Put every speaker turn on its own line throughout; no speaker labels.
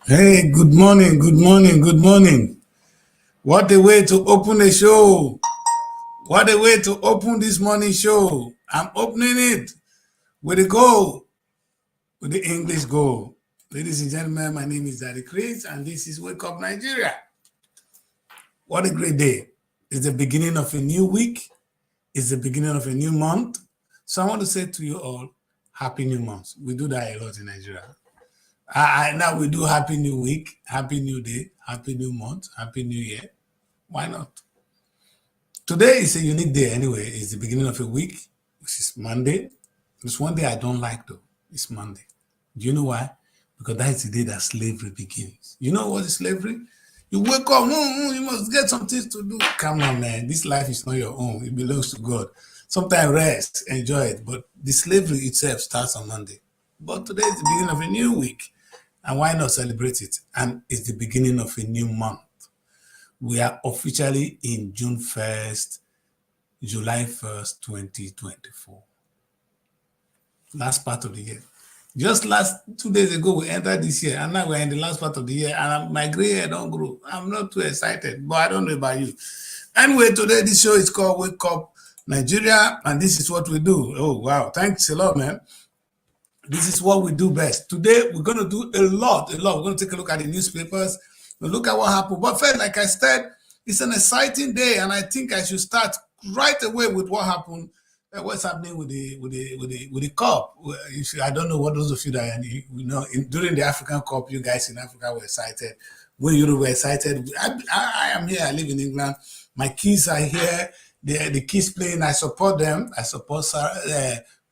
Hey, good morning, good morning, good morning. What a way to open a show. What a way to open this morning show. I'm opening it with a goal, with the English goal. Ladies and gentlemen, my name is Daddy Chris, and this is Wake Up Nigeria. What a great day. It's the beginning of a new week. It's the beginning of a new month. So I want to say to you all, Happy New Month. We do that a lot in Nigeria. Now we do Happy New Week, Happy New Day, Happy New Month, Happy New Year. Why not? Today is a unique day anyway. It's the beginning of a week, which is Monday. There's one day I don't like though. It's Monday. Do you know why? Because that is the day that slavery begins. You know what is slavery? You wake up, you must get some things to do. Come on, man. This life is not your own. It belongs to God. Sometimes rest, enjoy it. But the slavery itself starts on Monday. But today is the beginning of a new week. And why not celebrate it? And it's the beginning of a new month. We are officially in June 1st, July 1st, 2024. Last part of the year. Just last 2 days ago, we entered this year, and now we're in the last part of the year, and my gray hair don't grow. I'm not too excited, but I don't know about you. Anyway, today this show is called Wake Up Nigeria, and this is what we do. Oh, wow. Thanks a lot, man. This is what we do best. Today, we're going to do a lot. We're going to take a look at the newspapers. We'll look at what happened. But first, like I said, it's an exciting day, and I think I should start right away with what happened. What's happening with the cup? I don't know what those of you that during the African Cup, you guys in Africa were excited. When you were excited, I am here. I live in England. My kids are here. The kids playing. I support them. I support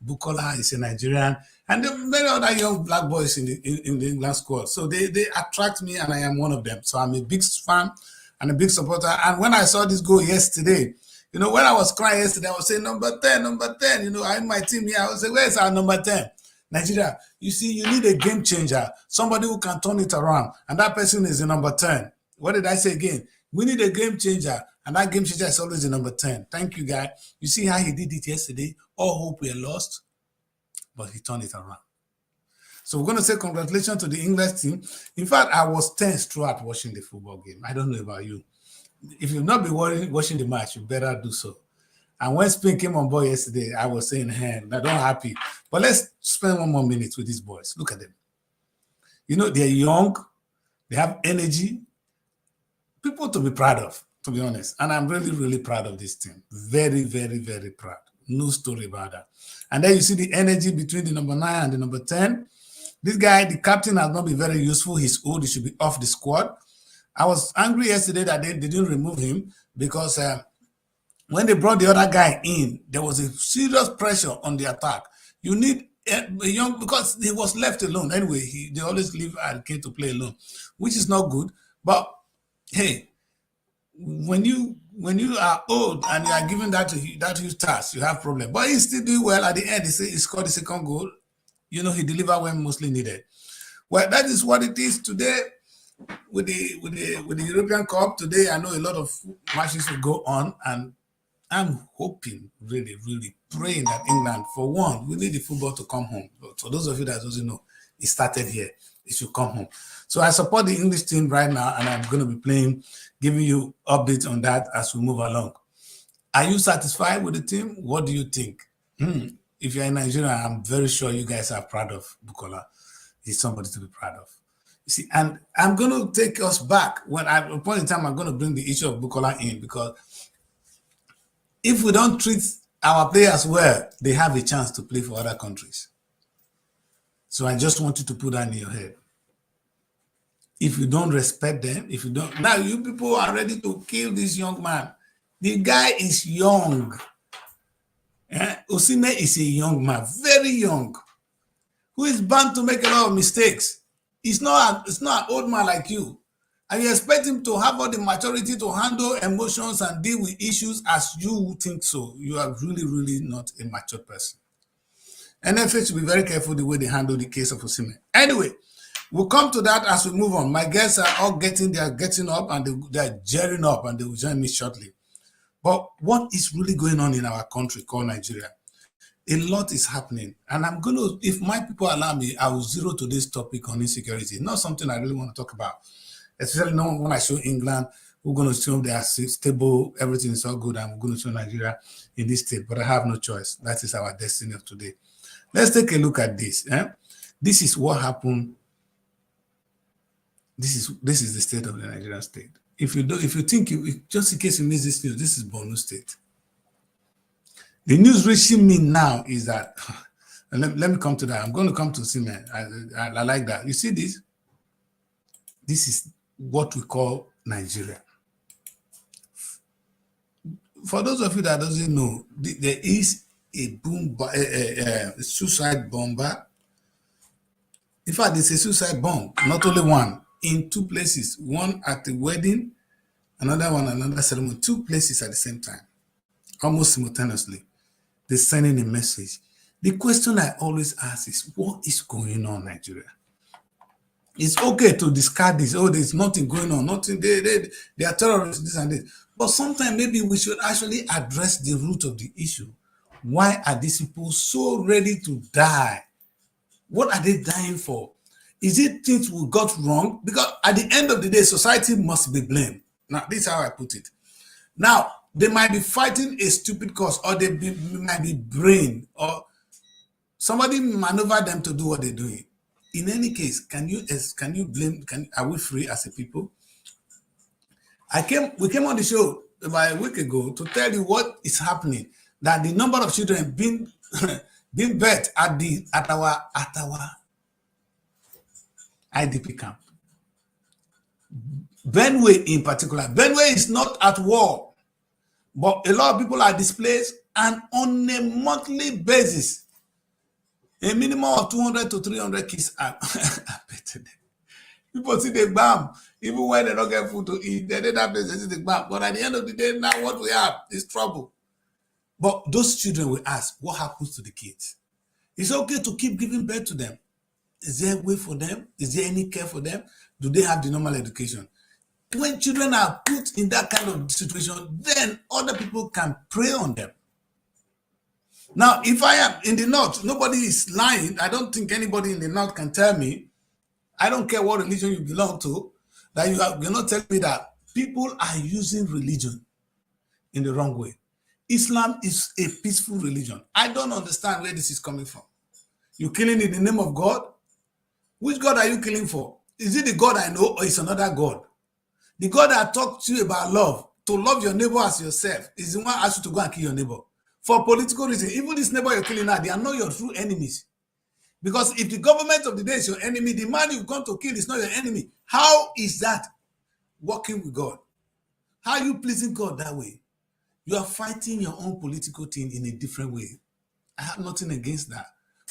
Bukola is a Nigerian, and there are many other young black boys in the England squad. So they attract me, and I am one of them. So I'm a big fan and a big supporter. And when I saw this goal yesterday, when I was crying yesterday, I was saying number 10, number 10. I'm my team here. I was saying, where's our number 10? Nigeria. You see, you need a game changer, somebody who can turn it around, and that person is the number 10. What did I say again? We need a game changer, and that game changer is always the number 10. Thank you, guy. You see how he did it yesterday? All hope we are lost, but he turned it around. So we're going to say congratulations to the English team. In fact, I was tense throughout watching the football game. I don't know about you. If you've not been watching the match, you better do so. And when Spain came on board yesterday, I was saying, hey, I'm not happy. But let's spend one more minute with these boys. Look at them. They're young. They have energy. People to be proud of, to be honest. And I'm really, really proud of this team. Very, very, very proud. No story about that. And then you see the energy between the number 9 and the number 10. This guy, the captain, has not been very useful. He's old. He should be off the squad. I was angry yesterday that they didn't remove him because when they brought the other guy in, there was a serious pressure on the attack. You need a young, because he was left alone. Anyway, they always leave Arke to play alone, which is not good. But hey, when you are old and you are given that huge task, you have problem. But he still do well at the end. He scored the second goal. He delivered when mostly needed. Well, that is what it is today. With the European Cup today, I know a lot of matches will go on, and I'm hoping, really, really praying that England, for one, we need the football to come home. But for those of you that doesn't know, it started here. It should come home. So I support the English team right now, and I'm going to be giving you updates on that as we move along. Are you satisfied with the team? What do you think? If you're in Nigeria, I'm very sure you guys are proud of Bukola. He's somebody to be proud of. You see, and I'm going to take us back. At a point in time, I'm going to bring the issue of Bukola in, because if we don't treat our players well, they have a chance to play for other countries. So I just want you to put that in your head. If you don't respect them, now you people are ready to kill this young man. The guy is young. Osimhen is a young man, very young, who is bound to make a lot of mistakes. It's not an old man like you. And you expect him to have all the maturity to handle emotions and deal with issues as you think so. You are really, really not a mature person. NFA should be very careful the way they handle the case of Osimhen. Anyway, we'll come to that as we move on. My guests are all getting up, and they're gearing up, and they will join me shortly. But what is really going on in our country called Nigeria? A lot is happening. And I'm going to, if my people allow me, I will zero to this topic on insecurity. Not something I really want to talk about. Especially not when I show England, we're going to show they are stable, everything is all good, and we're going to show Nigeria in this state. But I have no choice. That is our destiny of today. Let's take a look at this. This is what happened. This is the state of the Nigerian state. If you think, just in case you miss this news, this is Borno State. The news reaching me now is that, and let me come to that. I'm going to come to Siemens. I like that. You see this? This is what we call Nigeria. For those of you that doesn't know, there is a suicide bomber. In fact, it's a suicide bomb, not only one, in two places. One at the wedding, another one, another ceremony. Two places at the same time, almost simultaneously. They're sending a message. The question I always ask is, what is going on in Nigeria? It's okay to discard this. Oh, there's nothing going on. Nothing. They are terrorists, this and this. But sometimes maybe we should actually address the root of the issue. Why are these people so ready to die? What are they dying for? Is it things we got wrong? Because at the end of the day, society must be blamed. Now, this is how I put it. Now, they might be fighting a stupid cause, or they might be brain, or somebody maneuver them to do what they're doing. In any case, can you blame? Are we free as a people? We came on the show about a week ago to tell you what is happening. That the number of children being birthed at our IDP camp. Benue in particular. Benue is not at war, but a lot of people are displaced, and on a monthly basis, a minimum of 200 to 300 kids are better. People see the bomb, even when they don't get food to eat, they don't have to see the bomb. But at the end of the day, now what we have is trouble. But those children will ask, what happens to the kids? It's okay to keep giving birth to them. Is there a way for them? Is there any care for them? Do they have the normal education? When children are put in that kind of situation, then other people can prey on them. Now, if I am in the north, nobody is lying. I don't think anybody in the north can tell me, I don't care what religion you belong to, that you're not telling me that people are using religion in the wrong way. Islam is a peaceful religion. I don't understand where this is coming from. You're killing in the name of God? Which God are you killing for? Is it the God I know, or is another God? The God that talked to you about love, to love your neighbor as yourself, is the one who asked you to go and kill your neighbor. For political reasons, even this neighbor you're killing now, they are not your true enemies. Because if the government of the day is your enemy, the man you've gone to kill is not your enemy. How is that working with God? How are you pleasing God that way? You are fighting your own political thing in a different way. I have nothing against that.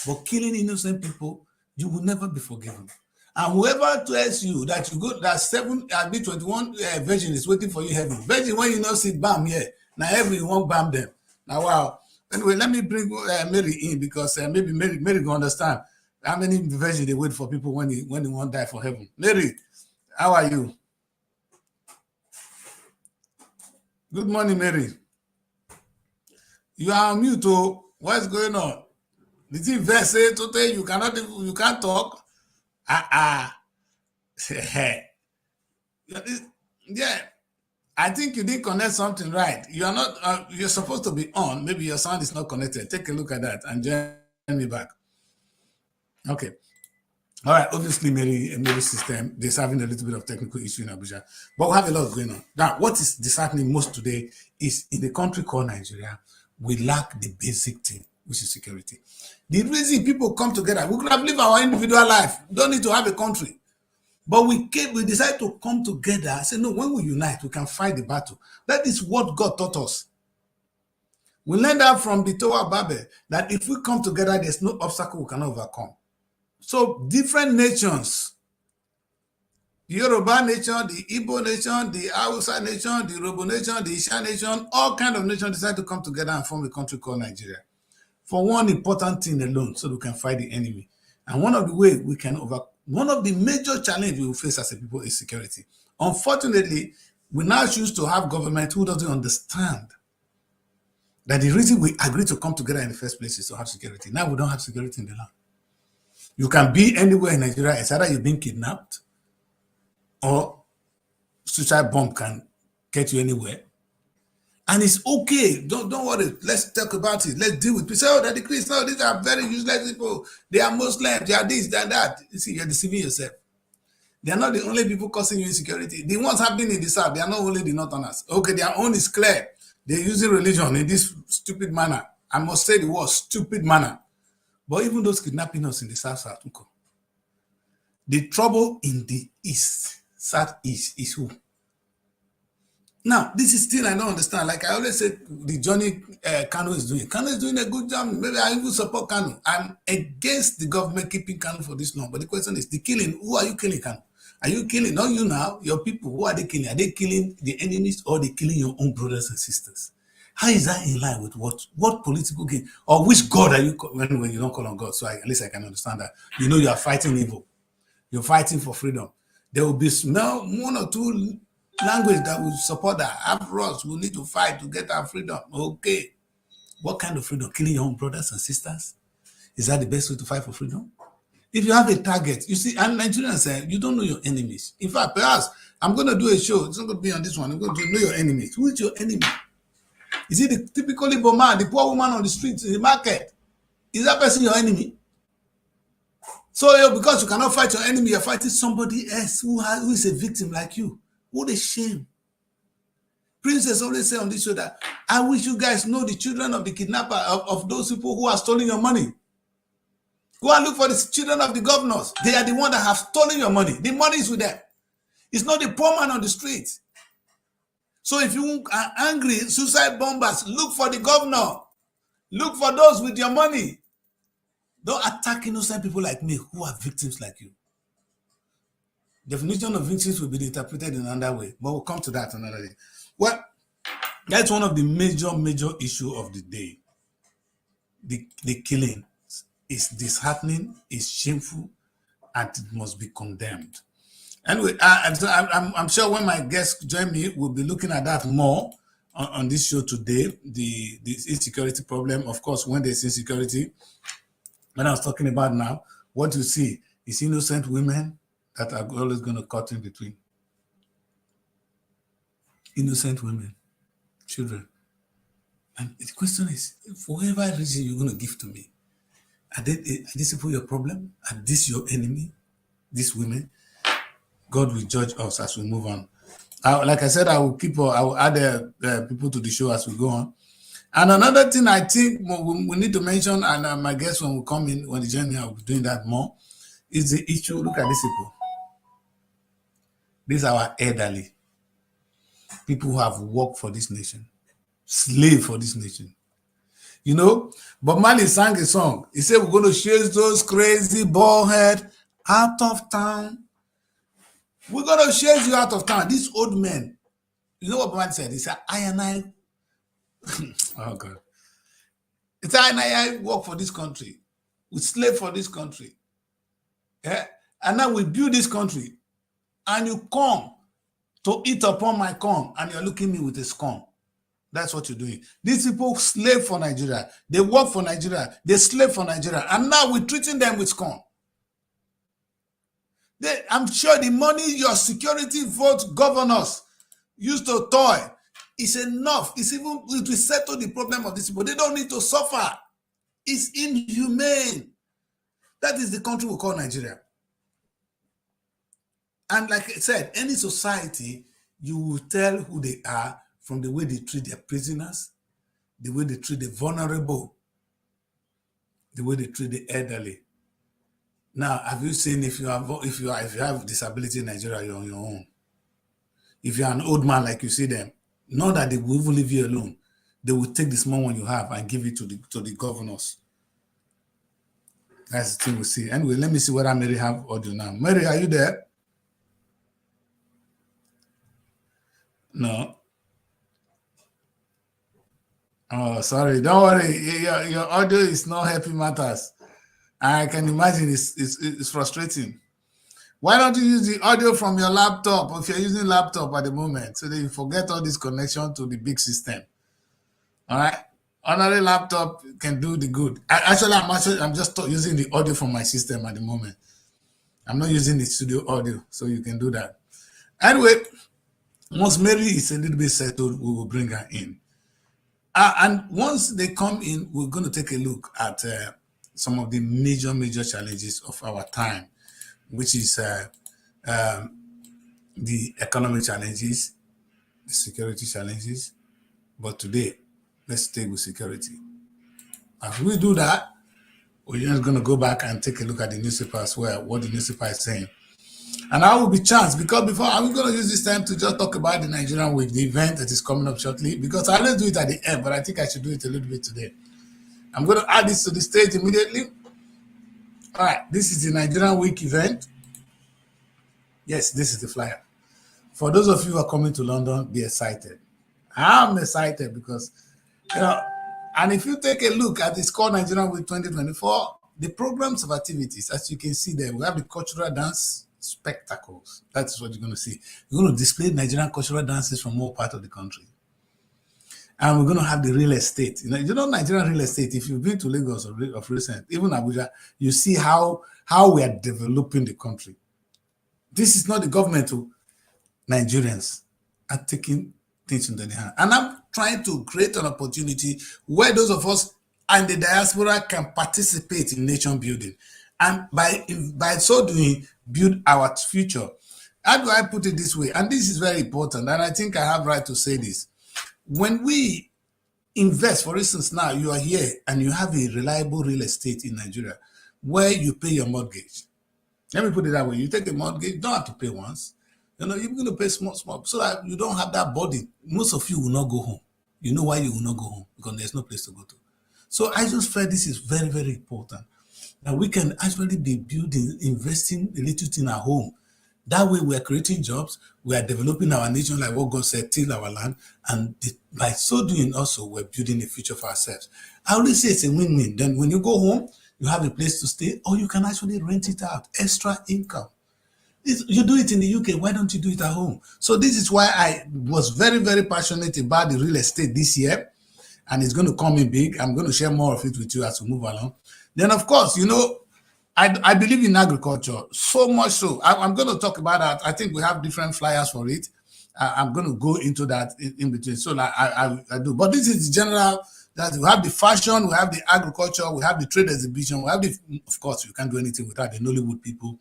But killing innocent people, you will never be forgiven. And whoever tells you that you go, that 21 virgin is waiting for you in heaven. Virgin, when you not see bam here, now heaven you won't bam them. Now, wow. Anyway, let me bring Mary in, because maybe Mary can understand how many virgins they wait for people when they won't die for heaven. Mary, how are you? Good morning, Mary. You are on mute. Oh, what's going on? Did you verse say today you can't talk? Yeah, I think you didn't connect something right. You are not. You're supposed to be on. Maybe your sound is not connected. Take a look at that and join me back. Okay. All right. Obviously, Mary's system is having a little bit of technical issue in Abuja, but we have a lot going on. Now, what is disheartening most today is in the country called Nigeria, we lack the basic thing, which is security. The reason people come together, we could have lived our individual life. We don't need to have a country. But we decided to come together and say, no, when we unite, we can fight the battle. That is what God taught us. We learned that from the Tower of Babel, that if we come together, there's no obstacle we cannot overcome. So different nations, the Yoruba nation, the Igbo nation, the Hausa nation, the Robo nation, the Isha nation, all kinds of nations decide to come together and form a country called Nigeria. For one important thing alone, so we can fight the enemy. And one of the ways we can one of the major challenges we will face as a people is security. Unfortunately, we now choose to have government who doesn't understand That the reason we agreed to come together in the first place is to have security. Now we don't have security in the land. You can be anywhere in Nigeria. It's either you've been kidnapped or suicide bomb can get you anywhere. And it's okay. Don't worry. Let's talk about it. Let's deal with people. Say, oh, they're the Christians. No, these are very useless people. They are Muslims. They are this, they are that. You see, you're deceiving yourself. They are not the only people causing you insecurity. The ones happening in the south, they are not only the northerners. Okay, their own is clear. They're using religion in this stupid manner. I must say the word stupid manner. But even those kidnapping us in the south, the trouble in the east, southeast, is who? Now, this is still, I don't understand. Like I always say, the journey Kano is doing. Kano is doing a good job. Maybe I even support Kano. I'm against the government keeping Kano for this long. But the question is, the killing, who are you killing Kano? Are you killing, not you now, your people? Who are they killing? Are they killing the enemies or are they killing your own brothers and sisters? How is that in line with what political game? Or which God are you, when you don't call on God? So at least I can understand that. You know you are fighting evil. You're fighting for freedom. There will be one or two language that will support that. After us, we need to fight to get our freedom. Okay. What kind of freedom? Killing your own brothers and sisters? Is that the best way to fight for freedom? If you have a target, you see, and Nigerians say, you don't know your enemies. In fact, perhaps I'm going to do a show. It's not going to be on this one. I'm going to know your enemies. Who is your enemy? Is it the typical Igbo man, the poor woman on the streets, in the market? Is that person your enemy? So because you cannot fight your enemy, you're fighting somebody else who is a victim like you. What a shame. Princess always say on this show that I wish you guys know the children of the kidnapper, of those people who are stealing your money. Go and look for the children of the governors. They are the ones that have stolen your money. The money is with them. It's not the poor man on the street. So if you are angry, suicide bombers, look for the governor. Look for those with your money. Don't attack innocent people like me who are victims like you. Definition of victims will be interpreted in another way, but we'll come to that another day. Well, that's one of the major issue of the day. The killing is disheartening, is shameful, and it must be condemned. Anyway, I'm sure when my guests join me, we'll be looking at that more on this show today. The insecurity problem, of course, when there's insecurity, when I was talking about now, what you see is innocent women that are always going to cut in between. Innocent women, children. And the question is, for whatever reason you're going to give to me, are these people your problem? Are this your enemy? These women? God will judge us as we move on. Like I said, I will add people to the show as we go on. And another thing I think we need to mention, and my guests when we come in, when the journey, I'll be doing that more, is the issue. Look at these people. These are our elderly. People who have worked for this nation. Slave for this nation. You know, Bob Marley sang a song. He said, we're going to chase those crazy ballhead out of town. We're going to chase you out of town. These old men, you know what Bob Marley said? He said, I and I, oh God. It's I and I work for this country. We slave for this country. Yeah? And now we build this country. And you come to eat upon my corn, and you're looking at me with a scorn. That's what you're doing. These people slave for Nigeria. They work for Nigeria. They slave for Nigeria. And now we're treating them with scorn. I'm sure the money your security vote governors used to toy is enough. It will settle the problem of these people. They don't need to suffer. It's inhumane. That is the country we call Nigeria. And like I said, any society, you will tell who they are from the way they treat their prisoners, the way they treat the vulnerable, the way they treat the elderly. Now, have you seen if you have disability in Nigeria, you're on your own? If you're an old man like you see them, not that they will even leave you alone. They will take the small one you have and give it to the governors. That's the thing we see. Anyway, let me see whether Mary have audio now. Mary, are you there? No. Oh, sorry. Don't worry. Your audio is not helping matters. I can imagine it's frustrating. Why don't you use the audio from your laptop if you're using laptop at the moment so that you forget all this connection to the big system? All right. Ordinary laptop can do the good. I'm just using the audio from my system at the moment. I'm not using the studio audio, so you can do that. Anyway, once Mary is a little bit settled, we will bring her in. And once they come in, we're going to take a look at some of the major challenges of our time, which is the economic challenges, the security challenges. But today, let's stay with security. As we do that, we're just going to go back and take a look at the newspaper as well, what the newspaper is saying. And I will be chanced because before I'm going to use this time to just talk about the Nigerian Week, the event that is coming up shortly, because I always do it at the end, but I think I should do it a little bit today. I'm going to add this to the stage immediately. All right, this is the Nigerian Week event. Yes, this is the flyer. For those of you who are coming to London, be excited. I'm excited because, and if you take a look at the Score Nigerian Week 2024, the programs of activities, as you can see there, we have the cultural dance spectacles. That's what you're going to see. We're going to display Nigerian cultural dances from all parts of the country. And we're going to have the real estate. Nigerian real estate, if you've been to Lagos of recent, even Abuja, you see how we are developing the country. This is not the government who Nigerians are taking things into their hand. And I'm trying to create an opportunity where those of us and the diaspora can participate in nation building. And by so doing, build our future. How do I put it this way? And this is very important. And I think I have right to say this. When we invest, for instance, now you are here and you have a reliable real estate in Nigeria where you pay your mortgage. Let me put it that way. You take a mortgage, you don't have to pay once. You're going to pay small, so that you don't have that burden. Most of you will not go home. You know why you will not go home? Because there's no place to go to. So I just felt this is very, very important. That we can actually be building, investing a little thing at home. That way we are creating jobs, we are developing our nation like what God said, till our land, and by so doing also, we're building a future for ourselves. I always say it's a win-win. Then when you go home, you have a place to stay, or you can actually rent it out, extra income. You do it in the UK, why don't you do it at home? So this is why I was very, very passionate about the real estate this year, and it's going to come in big. I'm going to share more of it with you as we move along. Then, of course, I believe in agriculture, so much so. I'm going to talk about that. I think we have different flyers for it. I'm going to go into that in between. So I do. But this is the general, that we have the fashion, we have the agriculture, we have the trade exhibition, we have of course, you can't do anything without the Nollywood people.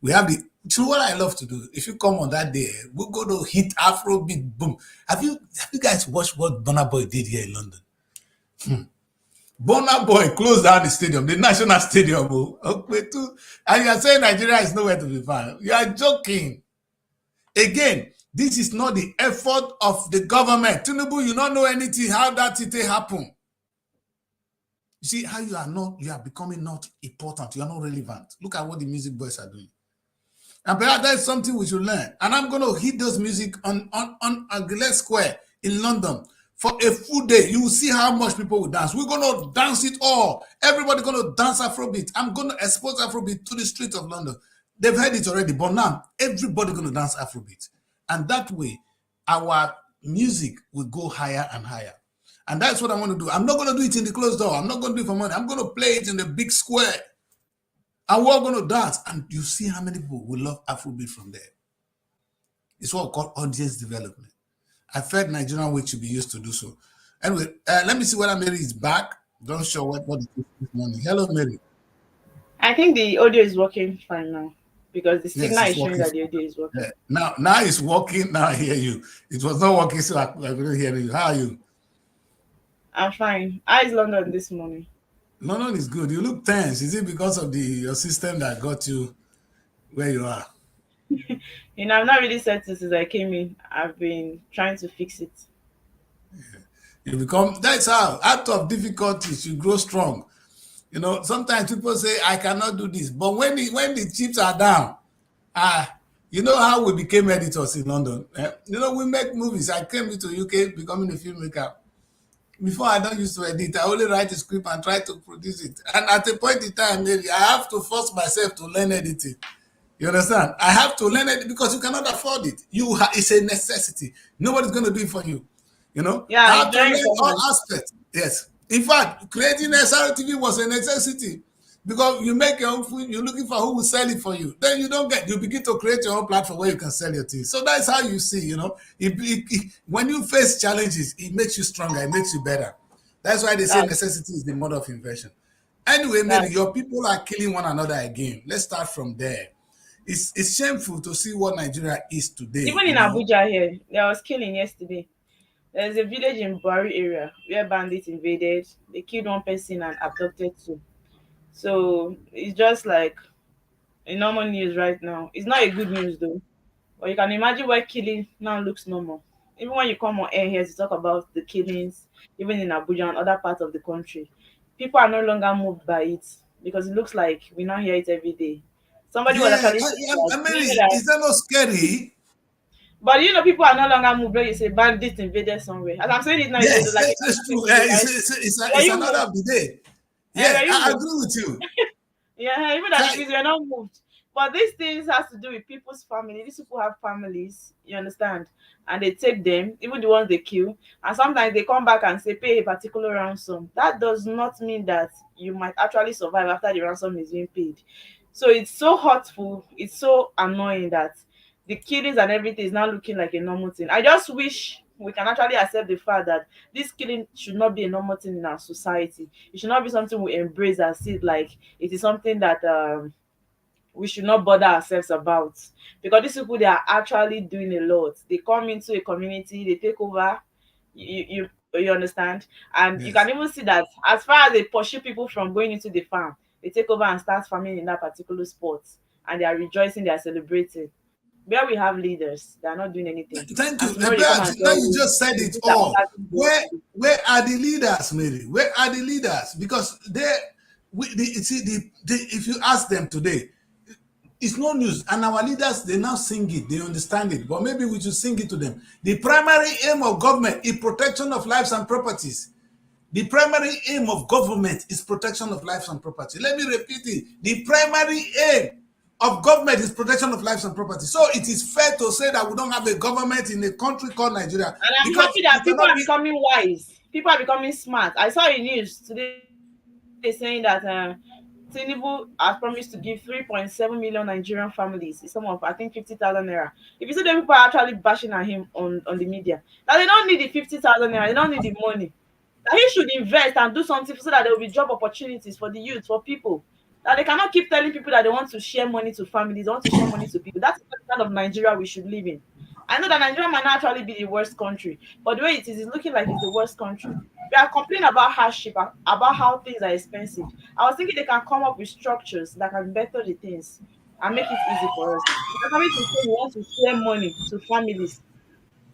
We have so what I love to do, if you come on that day, we'll go to hit Afrobeat, boom. Have you guys watched what Burna Boy did here in London? Burna Boy closed down the stadium, the national stadium. And you are saying Nigeria is nowhere to be found. You are joking. Again, this is not the effort of the government. Tinubu, you don't know anything how that it happened. You see how you are becoming not important. You are not relevant. Look at what the music boys are doing. And perhaps that's something we should learn. And I'm going to hit those music on Angulette Square in London. For a full day, you will see how much people will dance. We're going to dance it all. Everybody's going to dance Afrobeat. I'm going to expose Afrobeat to the streets of London. They've heard it already, but now everybody's going to dance Afrobeat. And that way, our music will go higher and higher. And that's what I want to do. I'm not going to do it in the closed door. I'm not going to do it for money. I'm going to play it in the big square. And we're going to dance. And you see how many people will love Afrobeat from there. It's what we call audience development. I felt Nigerian Week should be used to do so. Anyway, let me see whether Mary is back. Don't show what it is this morning. Hello, Mary.
I think the audio is working fine now because the signal is showing that the audio is working.
Yeah. Now it's working. Now I hear you. It was not working, so I couldn't hear you. How are you?
I'm fine. How is London this morning?
London is good. You look tense. Is it because of your system that got you where you are?
I'm not really settled since I came in. I've been trying to fix it.
Yeah. That's how, out of difficulties, you grow strong. Sometimes people say, I cannot do this. But when the chips are down, you know how we became editors in London. We make movies. I came into UK becoming a filmmaker. Before, I don't used to edit. I only write a script and try to produce it. And at a point in time, maybe I have to force myself to learn editing. You understand? I have to learn it because you cannot afford it. It's a necessity. Nobody's going to do it for you.
Yeah,
I have to learn all aspects. Yes. In fact, creating Srtv was a necessity because you make your own food, you're looking for who will sell it for you. Then you begin to create your own platform where you can sell your things. So that's how you see, when you face challenges, it makes you stronger, it makes you better. That's why they say
That's
necessity is the mother of invention. Anyway, Mary,
that's
your people are killing one another again. Let's start from there. It's shameful to see what Nigeria is today,
even in Abuja here. There was killing yesterday. There's a village in Buhari area where bandits invaded. They killed one person and abducted two. So it's just like a normal news right now. It's not a good news though. But you can imagine why killing now looks normal. Even when you come on air here to talk about the killings, even in Abuja and other parts of the country, people are no longer moved by it because it looks like we now hear it every day. Somebody was
Yeah,
actually saying that,
Mary, is that not scary?
but people are no longer moved when you say bandits invaded somewhere. As I'm saying it now, it's
Yes,
like a
that's
normal
true.
thing to you, right?
It's
Were
it's
you
another
moved?
of the day.
Were
Yes,
you
I
moved?
agree with you.
Yeah, even at the
Kai-
means we're not moved. But these things has to do with people's family. These people have families, you understand? And they take them, even the ones they kill, and sometimes they come back and say pay a particular ransom. That does not mean that you might actually survive after the ransom is being paid. So it's so hurtful, it's so annoying that the killings and everything is now looking like a normal thing. I just wish we can actually accept the fact that this killing should not be a normal thing in our society. It should not be something we embrace and see it like it is something that we should not bother ourselves about, because these people, they are actually doing a lot. They come into a community, they take over. You understand, and you
Yes,
can even see that as far as they pursue people from going into the farm, they take over and start farming in that particular spot, and they are rejoicing, they are celebrating. Where we have leaders, they are not doing anything,
thank
and
you.
tomorrow they come and say,
Now
oh,
you just said it
these are
all.
other things they want
Where
to do.
where are the leaders, Mary? Where are the leaders? Because you see, if you ask them today, it's no news. And our leaders, they now sing it, they understand it. But maybe we should sing it to them. The primary aim of government is protection of lives and properties. The primary aim of government is protection of lives and property. Let me repeat it. The primary aim of government is protection of lives and property. So it is fair to say that we don't have a government in a country called Nigeria
And I'm
because
happy
you
that people
cannot
are
be.
becoming wise. People are becoming smart. I saw a news today saying that Tinubu has promised to give 3.7 million Nigerian families, it's some of I think 50,000 naira. If you see the people are actually bashing at him on the media, that they don't need the 50,000 naira, they don't need the money. That he should invest and do something so that there will be job opportunities for the youth, for people. That they cannot keep telling people that they want to share money to families, they want to share money to people. That's the kind of Nigeria we should live in. I know that Nigeria might not actually be the worst country, but the way it is, it's looking like it's the worst country. We are complaining about hardship, about how things are expensive. I was thinking they can come up with structures that can better the things and make it easy for us. If you're coming to say you want to share money to families,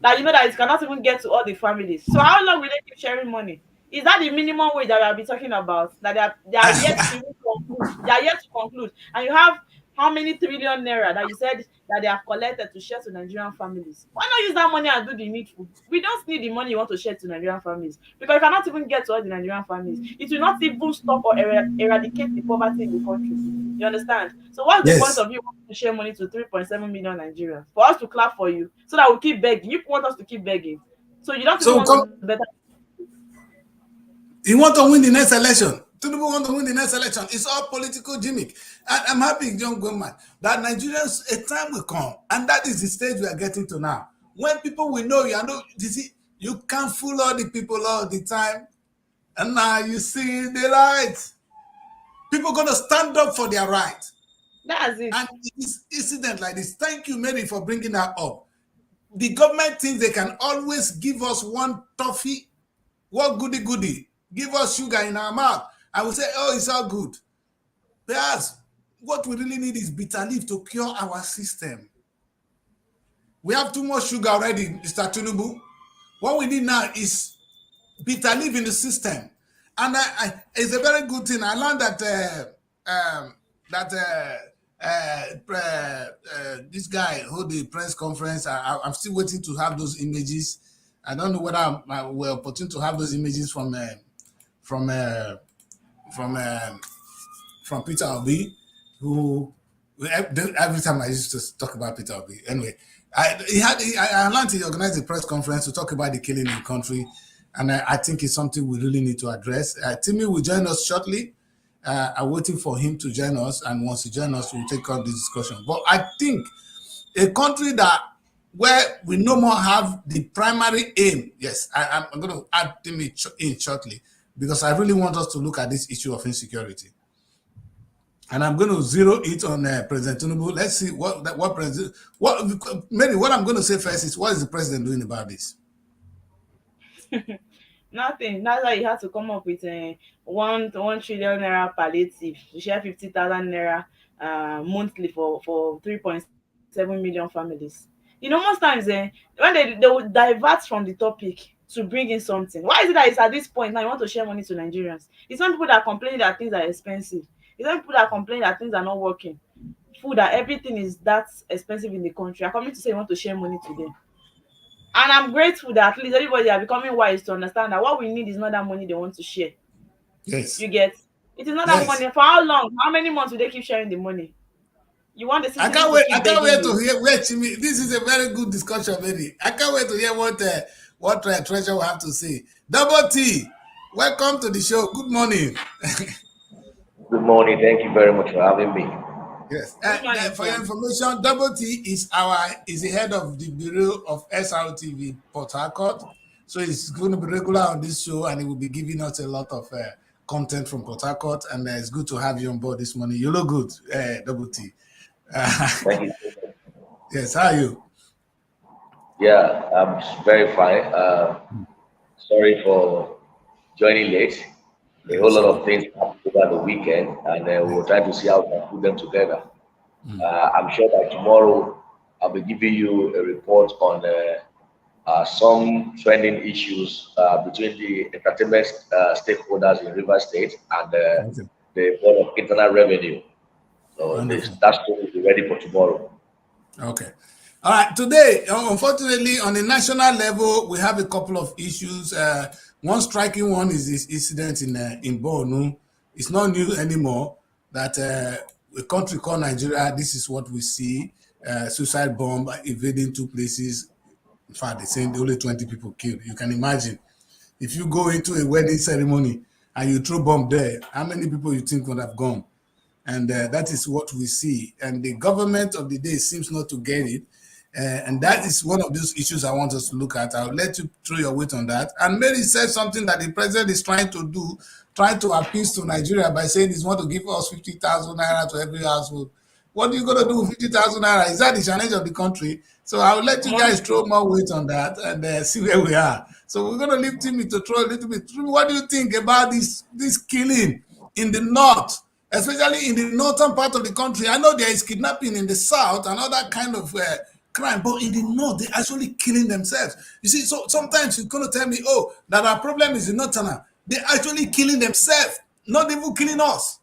that you know that it cannot even get to all the families. So how long will they keep sharing money? Is that the minimum wage that we have been talking about? That they are yet to even conclude. They are yet to conclude. And you have how many trillion naira that you said that they have collected to share to Nigerian families? Why not use that money and do the needful? We don't need the money you want to share to Nigerian families because you cannot even get to all the Nigerian families. It will not even stop or eradicate the poverty in the country. You understand? So what's the point
Yes.
of you wanting to share money to 3.7 million Nigerians? For us to clap for you so that we keep begging. You want us to keep begging. So you don't even
So
want to
come,
better.
you want to win the next election. Tinubu want to win the next election. It's all political gimmick. And I'm happy, John Goldman, that Nigerians, a time will come, and that is the stage we are getting to now. When people will know you, I know you see, you can't fool all the people all the time. And now you see the right. People gonna stand up for their right.
That's it.
And it's incident like this. Thank you, Mary, for bringing that up. The government thinks they can always give us one toffee, what goody goody, give us sugar in our mouth, and we say, oh, it's all good. Whereas what we really need is bitter leaf to cure our system. We have too much sugar already, Mr. Tinubu. What we need now is bitter leaf in the system. And it's a very good thing. I learned that that this guy hold the press conference. I'm still waiting to have those images. I don't know whether we're opportune to have those images from uh, from uh, from Peter Obi, who every time I used to talk about Peter Obi. Anyway, I learned he organized a press conference to talk about the killing in the country, And I think it's something we really need to address. Timmy will join us shortly. I'm waiting for him to join us, and once he joins us, we'll take up this discussion. But I think a country that where we no more have the primary aim. Yes, I'm going to add Timmy in shortly because I really want us to look at this issue of insecurity. And I'm going to zero it on President Tinubu. Let's see what president. Maybe what I'm going to say first is, what is the president doing about this?
Nothing. That's why you had to come up with one trillion naira palliative to share 50,000 naira monthly for 3.7 million families. Most times when they will divert from the topic to bring in something. Why is it that it's at this point now you want to share money to Nigerians? It's not people that complain that things are expensive. It's not people that complain that things are not working. Food, that everything is that expensive in the country. Are coming to say you want to share money to them. And I'm grateful that at least everybody are becoming wise to understand that what we need is not that money they want to share.
Yes.
You get? It is not that
Yes.
money. For how long? How many months will they keep sharing the money? You want the
I
citizens
can't
to
wait.
keep
I can't
begging
wait to
you?
hear where Timmy. This is a very good discussion, baby. I can't wait to hear what Treasure will have to say. Double T, welcome to the show. Good morning.
Good morning. Thank you very much for having me.
Yes.
Good morning,
For your
sir.
information, Double T is the head of the bureau of Srtv Port Harcourt. So he's going to be regular on this show, and he will be giving us a lot of content from Port Harcourt. And it's good to have you on board this morning. You look good, Double T.
Thank you.
Yes. How are you?
Yeah, I'm very fine. Sorry for joining late. A
Yeah,
whole lot
sorry.
of things happened over the weekend, and we're
Yes.
trying to see how we can put them together.
Mm.
I'm sure that tomorrow I'll be giving you a report on some trending issues between the entertainment stakeholders in River State and
Okay.
the Board of Internal Revenue. So
Wonderful.
that story will be ready for tomorrow.
Okay. All right. Today, unfortunately, on the national level, we have a couple of issues. One striking one is this incident in Borno. It's not new anymore that a country called Nigeria, this is what we see. Suicide bomb invading two places. In fact, they're saying only 20 people killed. You can imagine. If you go into a wedding ceremony and you throw bomb there, how many people you think would have gone? And that is what we see. And the government of the day seems not to get it. And that is one of those issues I want us to look at. I'll let you throw your weight on that. And Mary said something that the president is trying to do, trying to appeal to Nigeria by saying he's want to give us 50,000 naira to every household. What are you going to do with 50,000 naira? Is that the challenge of the country? So I'll let you guys throw more weight on that and see where we are. So we're going to leave Timmy to throw a little bit. What do you think about this killing in the north, especially in the northern part of the country? I know there is kidnapping in the south and other kind of crime, but in the north, they're actually killing themselves. You see, so sometimes you're going to tell me, oh, that our problem is the northerner. They're actually killing themselves, not even killing us.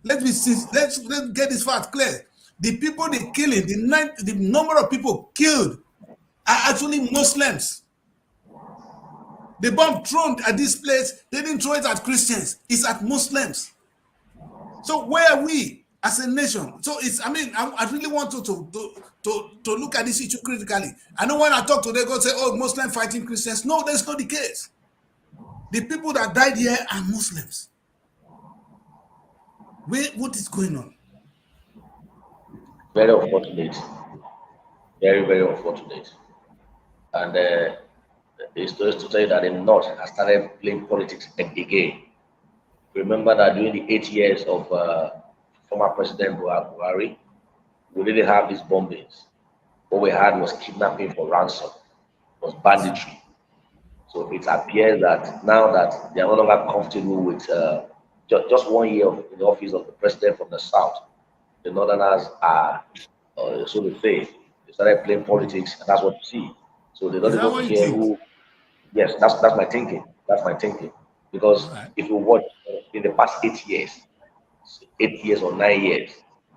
Let's get this fact clear. The people they're killing, the number of people killed are actually Muslims. The bomb thrown at this place, they didn't throw it at Christians, it's at Muslims. So where are we as a nation? So it's, I really want to look at this issue critically. I know when I talk to them, go say, oh, Muslim fighting Christians. No, that's not the case. The people that died here are Muslims. What is going on?
Very unfortunate. Very, very unfortunate. And it's just to tell you that the North has started playing politics again. Remember that during the 8 years of former President Buhari, we didn't have these bombings. What we had was kidnapping for ransom, was banditry. So it appears that now that they are no longer comfortable with just 1 year in the office of the president from the South, the Northerners are, so to say, they started playing politics, and that's what you see. So they don't
Is that
even
what you
care
think?
who. Yes, that's my thinking. That's my thinking.
All
Because
right.
if you watch in the past 8 years, 8 years or 9 years,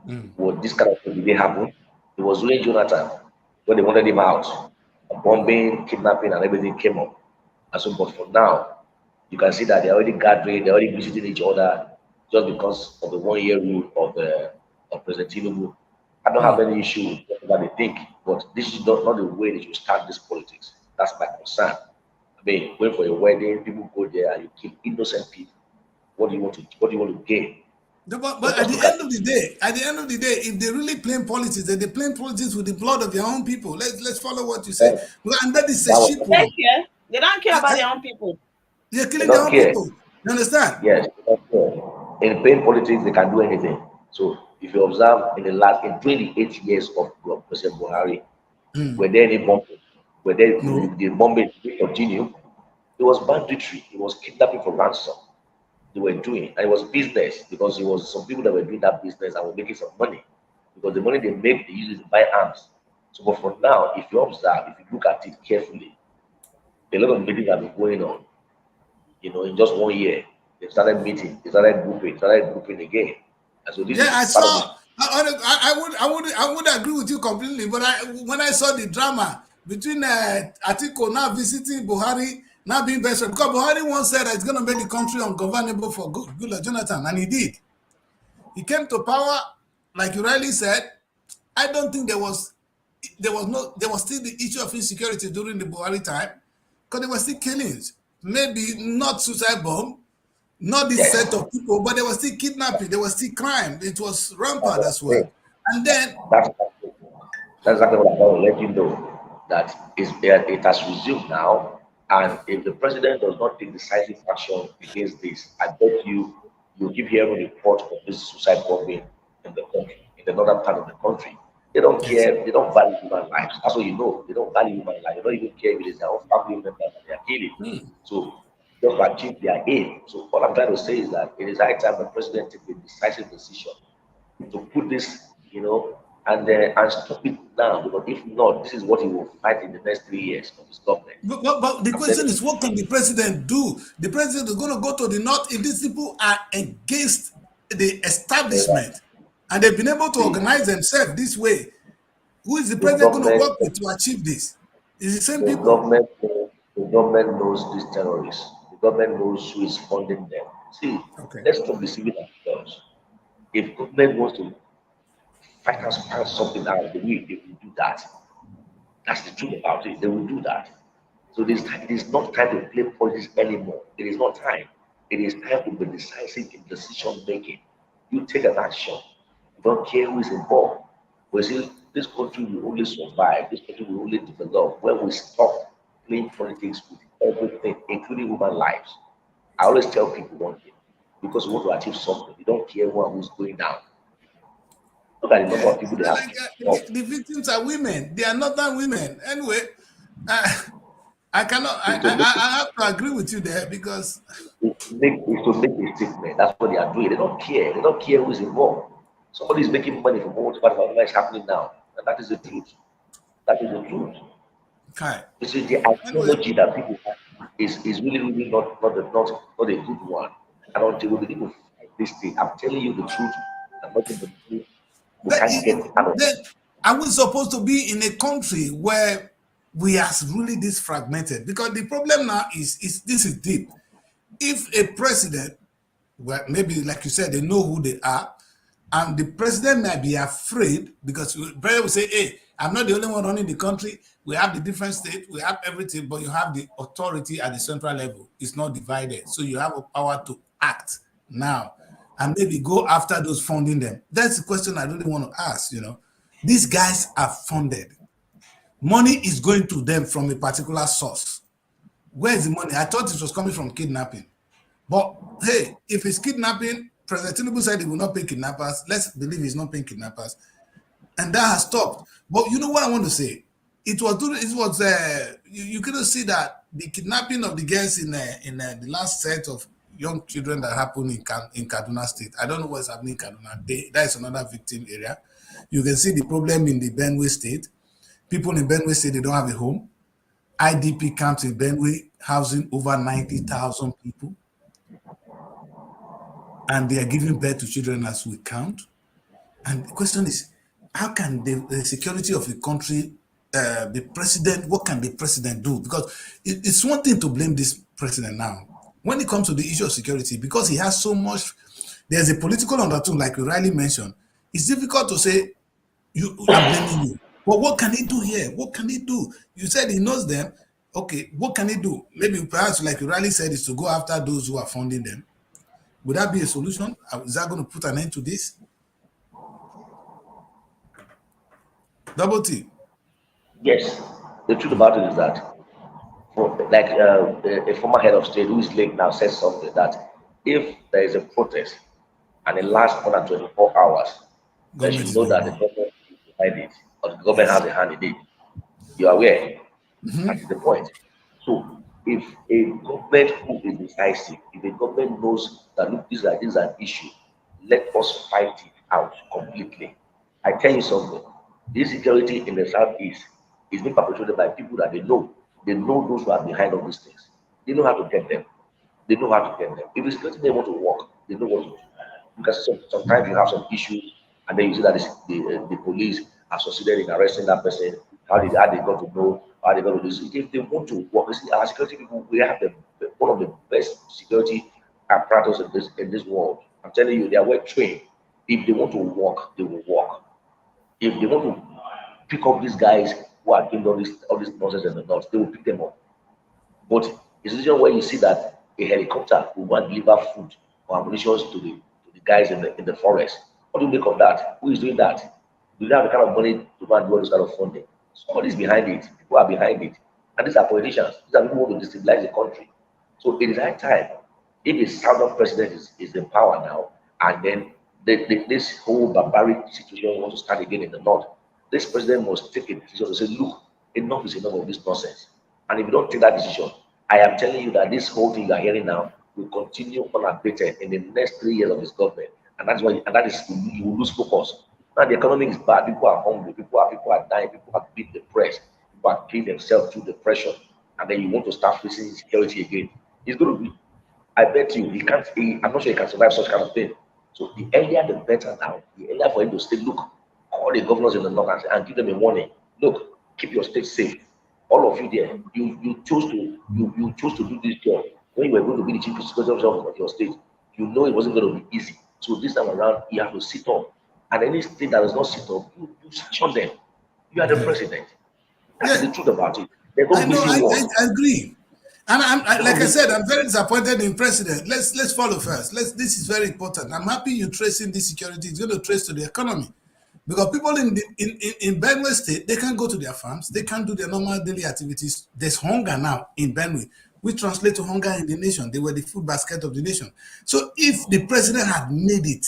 Mm.
what this kind of thing did happen, it was really Jonathan when they wanted him out. Bombing, kidnapping, and everything came up. And so, but for now, you can see that they're already gathering, they're already visiting each other just because of the 1 year rule of President Tinubu. I don't have
Mm.
any issue with what they think, but this is not the way they should start this politics. That's my concern. I mean, going for a wedding, people go there and you kill innocent people. What do you want to gain?
But
But
at
just
the
look at
end
it.
of the day, if they really playing politics, then they playing politics with the blood of their own people. Let's follow what you say.
That,
And that is a
that was
cheap
They don't
one.
care. They don't care
Eh,
about
eh,
their own people.
They're
they
killing their
don't
own
care.
people. You understand?
Yes, they don't care. In plain politics, they can do anything. So if you observe in 28 years of President Buhari, were there any bombing? Were there
No.
the bombing continue? It was banditry. It was kidnapping for ransom. They were doing, and it was business because it was some people that were doing that business and were making some money because the money they make they use it to buy arms. So, but for now, if you observe, if you look at it carefully, a lot of meetings have been going on. In just 1 year, they started grouping again, and so this
Yeah,
is
I
part of this.
saw. I would agree with you completely. But when I saw the drama between Atiko now visiting Buhari, now being best friend, because Buhari once said that it's going to make the country ungovernable for Goodluck Jonathan, and he did. He came to power, like you rightly said. I don't think there was still the issue of insecurity during the Buhari time, because there were still killings. Maybe not suicide bomb, not this
Yes,
set of people, but there was still kidnapping, there was still crime. It was
that's
rampant
what
as
I'm
well.
saying.
And then,
That's That's exactly what I'm going to let you know. It has resumed now, and if the president does not take decisive action against this, I bet you keep hearing reports of this suicide bombing in the country, in the northern part of the country. They don't
yes,
care. They don't value human lives. That's what you know. They don't value human life. They don't even care if it is their own family members that they are killing. So just to achieve their aim. So all I'm trying to say is that it is high time the president take a decisive decision to put this, and stop it now. Because if not, this is what he will fight in the next 3 years of his government.
but the
I'm telling
question is, what can the president do? The president is going to go to the north if these people are against the
you,
establishment and they've been able to
see,
organize themselves this way. Who is the
the
president going to
government,
work with to achieve this? It's the same
the
people.
government, the government knows these terrorists. The government knows who is funding them. See,
Okay.
let's stop deceiving ourselves. If government wants to find something out, they will do that. That's the truth about it. They will do that. So it is not time to play politics anymore. It is not time. It is time to be decisive in decision making. You take an action. You don't care who is involved. We see this country will only survive. This country will only develop when we stop playing politics with everything, including human lives. I always tell people one thing: because we want to achieve something, you don't care who's going down. Look at the number
Yeah,
of people they have
like,
killed.
the victims are women. They are northern women. Anyway, uh, I cannot.
Is to make
I have to agree with you there because
is to make a statement. That's what they are doing. They don't care. They don't care who's involved. Somebody is making money from whatever is happening now, and that is the truth. That is the truth.
okay.
You see, the
Anyway,
ideology that people have is really, really not a good one. And until we begin to fight this thing, I'm telling you the truth, and nothing but the truth, we
but
can't get out of
then are we supposed to be in a country where we are really this fragmented? Because the problem now is this is deep. If a president, well, maybe like you said, they know who they are, and the president might be afraid because the president will say, "Hey, I'm not the only one running the country. We have the different states, we have everything, but you have the authority at the central level. It's not divided, so you have a power to act now, and maybe go after those funding them." That's the question I really want to ask. These guys are funded. Money is going to them from a particular source. Where is the money? I thought it was coming from kidnapping. But hey, if it's kidnapping, President Tinubu said he will not pay kidnappers. Let's believe he's not paying kidnappers, and that has stopped. But you know what I want to say? You couldn't see that the kidnapping of the girls in the last set of young children that happened in Kaduna State. I don't know what's happening in Kaduna. That is another victim area. You can see the problem in the Benue State. People in Benue State, they don't have a home. IDP camps in Benue housing over 90,000 people, and they are giving birth to children as we count. And the question is, how can the security of a country, the president, what can the president do? Because it's one thing to blame this president now. When it comes to the issue of security, because he has so much, there's a political undertone, like you rightly mentioned. It's difficult to say, I'm blaming you. But what can he do here? What can he do? You said he knows them. Okay, what can it do? Maybe perhaps, like you rightly said, is to go after those who are funding them. Would that be a solution? Is that going to put an end to this? Double T.
Yes, the truth about it is that, like a former head of state who is late now said something that if there is a protest and it lasts more than 24 hours, they
Government
should
is
know
not
that the
involved.
government is behind it, or the government
Yes.
has a hand in it. You are aware? That is the point. So if a government who is decisive, if a government knows that look, this is an issue, let us fight it out completely. I tell you something, this security in the southeast is being perpetrated by people that they know. They know those who are behind all these things. They know how to get them. They know how to get them. If it's security they want to work, they know what to do. Because sometimes you have some issues, and then you see that the police have succeeded in arresting that person. How they got to know? How they got to do this? If they want to work, you see, our security people, we have one of the best security apparatus in this world. I'm telling you, they are well trained. If they want to work, they will work. If they want to pick up these guys who are doing all this nonsense in the north, they will pick them up. But a situation where you see that a helicopter will go and deliver food or ammunition to the guys in the forest. What do you make of that? Who is doing that? Do you have the kind of money to go and do all this kind of funding? Somebody is behind it. People are behind it. And these are politicians. These are people who want to destabilize the country. So it is high time. If a southern president is in power now, and then this whole barbaric situation wants to start again in the north, this president must take a decision to say, look, enough is enough of this nonsense. And if you don't take that decision, I am telling you that this whole thing you are hearing now will continue unabated in the next 3 years of his government. And that's why, and that is, you will lose focus. Now the economy is bad, people are hungry, people are dying, people are being depressed, people are killing themselves through depression, and then you want to start facing insecurity again. It's going to be, I bet you, he can't, I'm not sure he can survive such kind of thing. So the earlier the better now. The earlier for him to say, look, call the governors in the north and give them a warning. Look, keep your state safe. All of you there, you chose to do this job. When you were going to be the chief security officer of your state, you know it wasn't going to be easy. So this time around, you have to sit up. And any state that does not sit up, you sanction them. You are the
Yeah.
president. That is
Yeah.
the truth about it. There's
I
no
know.
missing
I
word.
agree. And
There's no
like I
missing
said,
word.
I'm very disappointed in president. Let's follow first. This is very important. I'm happy you're tracing this security. It's going to trace to the economy, because people in Benue State, they can't go to their farms. They can't do their normal daily activities. There's hunger now in Benue, which translates to hunger in the nation. They were the food basket of the nation. So if the president had made it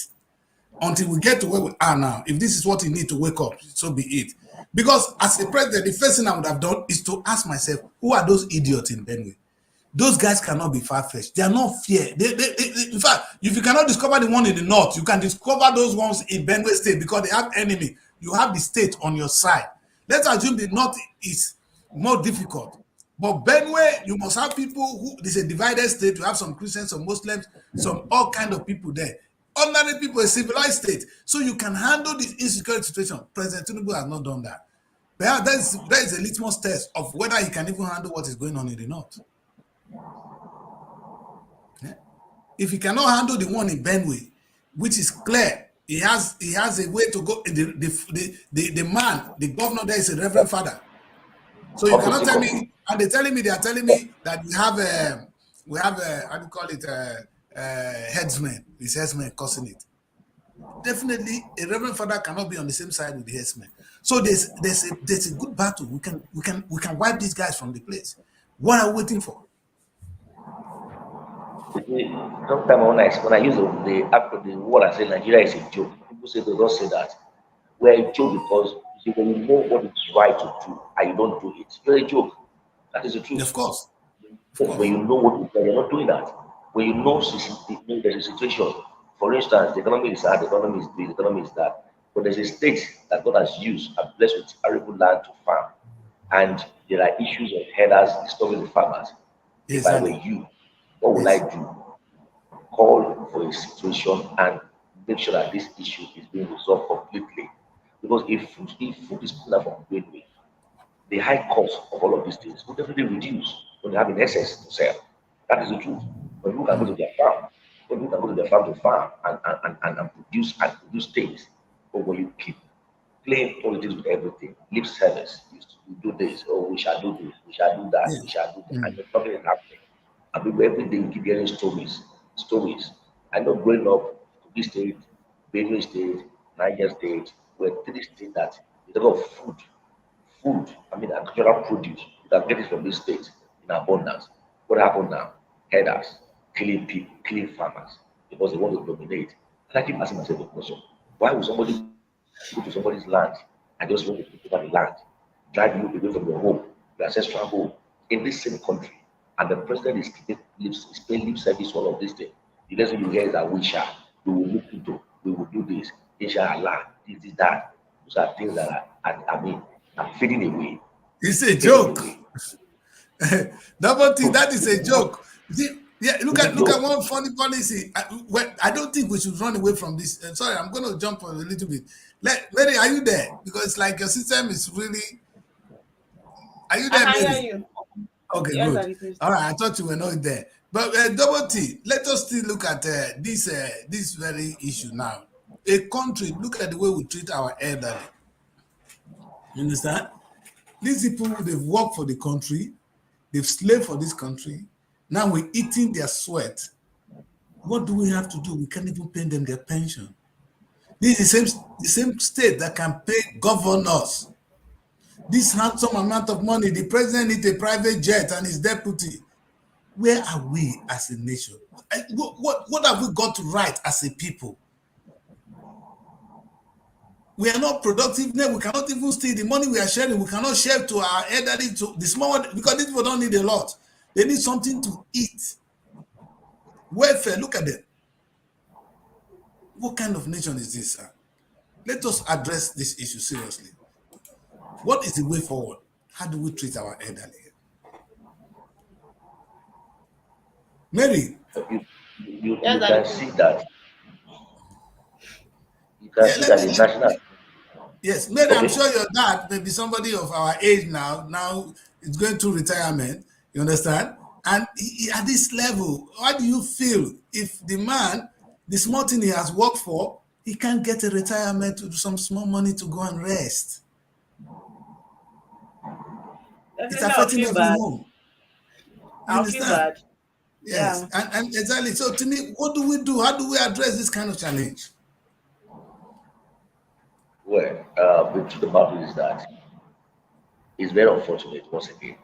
until we get to where we are now, if this is what he needs to wake up, so be it. Because as a president, the first thing I would have done is to ask myself, who are those idiots in Benue? Those guys cannot be far-fetched. They are not fear. In fact, if you cannot discover the one in the north, you can discover those ones in Benue State, because they have enemy. You have the state on your side. Let's assume the north is more difficult. But Benue, you must have people who, this is a divided state. You have some Christians, some Muslims, some all kind of people there. Ordinary people, a civilized state. So you can handle this insecurity situation. President Tinubu has not done that. But that is a litmus test of whether he can even handle what is going on in the north. Yeah. If he cannot handle the one in Benue, which is clear, he has a way to go. The man, the governor there is a reverend father. So you cannot tell
Optical.
me, and they are telling me that we have how do you call it, headsman, his headsman causing it. Definitely, a reverend father cannot be on the same side with the headsman. So there's a good battle. We can wipe these guys from the place. What are we waiting for?
You see, sometimes when I use the word I say Nigeria is a joke, people say they don't say that. We're a joke because you see, when you know what it's right to do and you don't do it, you're a joke. That is the
Yeah,
truth.
of course, of
When
course.
you know what to do, you're not doing that. When you know there's a situation, for instance, the economy is hard, the economy is this, the economy is that, but there's a state that God has used and blessed with arable land to farm, and there are issues of headers disturbing the farmers. If I were
Exactly.
you, what would I
Yes.
do? Call for a situation and make sure that this issue is being resolved completely. Because if food is put out from Benue, the high cost of all of these things will definitely reduce when you have in excess to sell. That is the truth. When people can go to their farm, when people can go to their farm to farm and produce things. But when you keep playing politics with everything, lip service. You do this, oh, we shall do this, we shall do that,
Yeah.
we shall do that, and
Mm.
then nothing is happening. And people every day you keep hearing stories. I know growing up, Kogi State, Benue State, Niger State, were three states that you talk of food, I mean agricultural produce, you can get it from this state in abundance. What happened now? Headers, killing people, killing farmers because they want to dominate. And I keep asking myself the question, why would somebody go to somebody's land and just want to take over the land, drive you away from your home, your ancestral home, in this same country, and the president is paying lip service to all of this thing. The next thing you hear is that we will look into, we will do this, inshallah, this, that. Those are things that I mean, are fading away,
It's a
fading
joke.
away.
Double T, that is
It's
a
a joke.
joke. See, yeah,
It's a
look at
joke.
one funny policy. Well, I don't think we should run away from this. Sorry, I'm going to jump a little bit. Mary, are you there? Because it's like your system is really. Are you
I
there,
can hear
Mary?
you.
Okay,
Yes,
good.
I can.
All right, I thought you were not there. But Double T, let us still look at this very issue now. A country, look at the way we treat our elderly. You understand? These people, they've worked for the country, they've slaved for this country. Now we're eating their sweat. What do we have to do? We can't even pay them their pension. This is the same state that can pay governors this handsome amount of money. The president needs a private jet and his deputy. Where are we as a nation? What have we got to write as a people? We are not productive now. We cannot even steal the money we are sharing. We cannot share to our elderly, to the small one, because these people don't need a lot. They need something to eat. Welfare, look at them. What kind of nation is this, sir? Let us address this issue seriously. What is the way forward? How do we treat our elderly? Mary,
You,
Yes,
you
I
can
listen.
see that
yeah,
the national.
yes, Mary, I'm
Okay.
sure your dad, maybe somebody of our age now is going through retirement, you understand? And at this level, how do you feel if the man, the small thing he has worked for, he can't get a retirement to do some small money to go and rest? It's
Definitely, I'll
affecting
feel
every
bad.
home. You
I'll feel
understand?
bad.
Yes.
Yeah.
And exactly. So to me, what do we do? How do we address this kind of challenge?
Well, the truth about it is that it's very unfortunate once again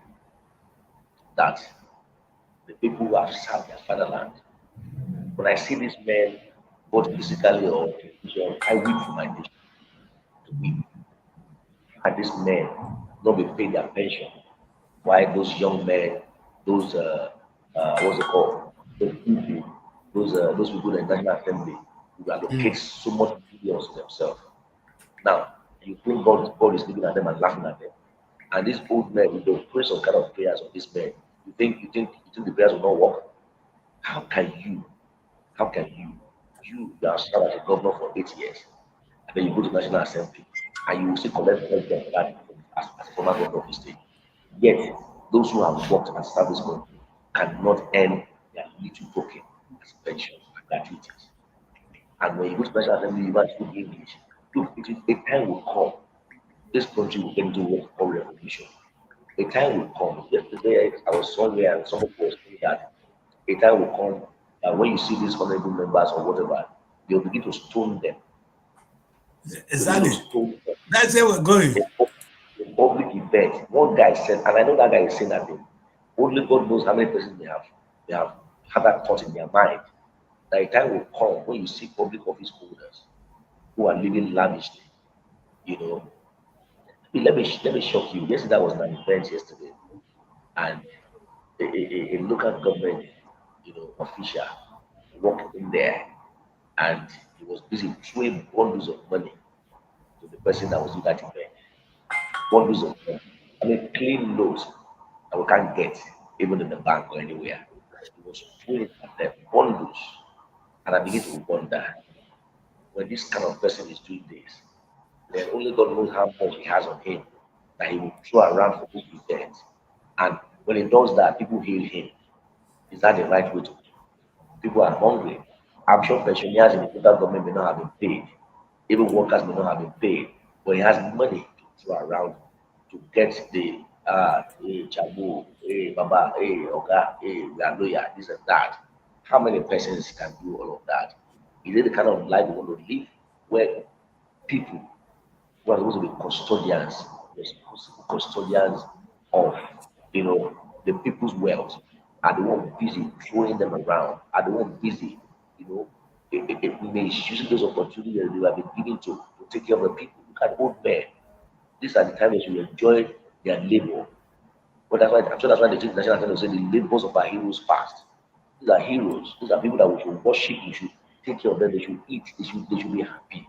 that the people who have served their fatherland, when I see these men, both physically or in vision, I weep for my nation to weep. And these men not be paid their pension. Why those young men, those what's it called? Those people in the National Assembly who allocate
Mm.
so much billions to themselves. Now you think God is looking at them and laughing at them. And these old men, if they pray some kind of prayers on these men, you think the prayers will not work? How can you? How can you are served as a governor for 8 years, and then you go to National Assembly and you still collect president for that as a former governor of the state? Yet those who have worked and served this country cannot earn their little token as pensions and gratuities. And when you go to National Assembly, you might speak English. Look, a time will come. This country will get into what we call revolution. A time will come. Yesterday, I was somewhere and somebody was saying that a time will come that when you see these honorable members or whatever, they'll begin to stone them. They'll begin to
Exactly.
stone them
That's where we're going.
in, in public event. One guy said, and I know that guy is saying that thing. Only God knows how many persons they have had that thought in their mind. That a time will come when you see public office holders who are living lavishly. You know, let me shock you. Yesterday was an event yesterday, and a local government, official walked in there and he was busy throwing bundles of money to the person that was doing that event. Bundles of money. I mean, clean notes that we can't get even in the bank or anywhere. He was throwing it at them, bundles. And I begin to wonder when this kind of person is doing this, then only God knows how much he has on him that he will throw around for big events. And when he does that, people hail him. Is that the right way to do? People are hungry. I'm sure pensioners in the federal government may not have been paid. Even workers may not have been paid. but he has money to throw around to get the hey Chabu, hey Baba, hey Oga, hey we are loyal, this and that. How many persons can do all of that? Is it the kind of life we want to live where people who are supposed to be custodians, responsible custodians of the people's wealth are the one busy throwing them around, are the one busy, you know, misusing those opportunities that they have been given to take care of the people. Look at old men. These are the times they should enjoy their labor. But that's why I'm sure that's why the national anthem will say the labors of our heroes past. These are heroes. These are people that we should worship. We should take care of them. They should eat. They should be happy.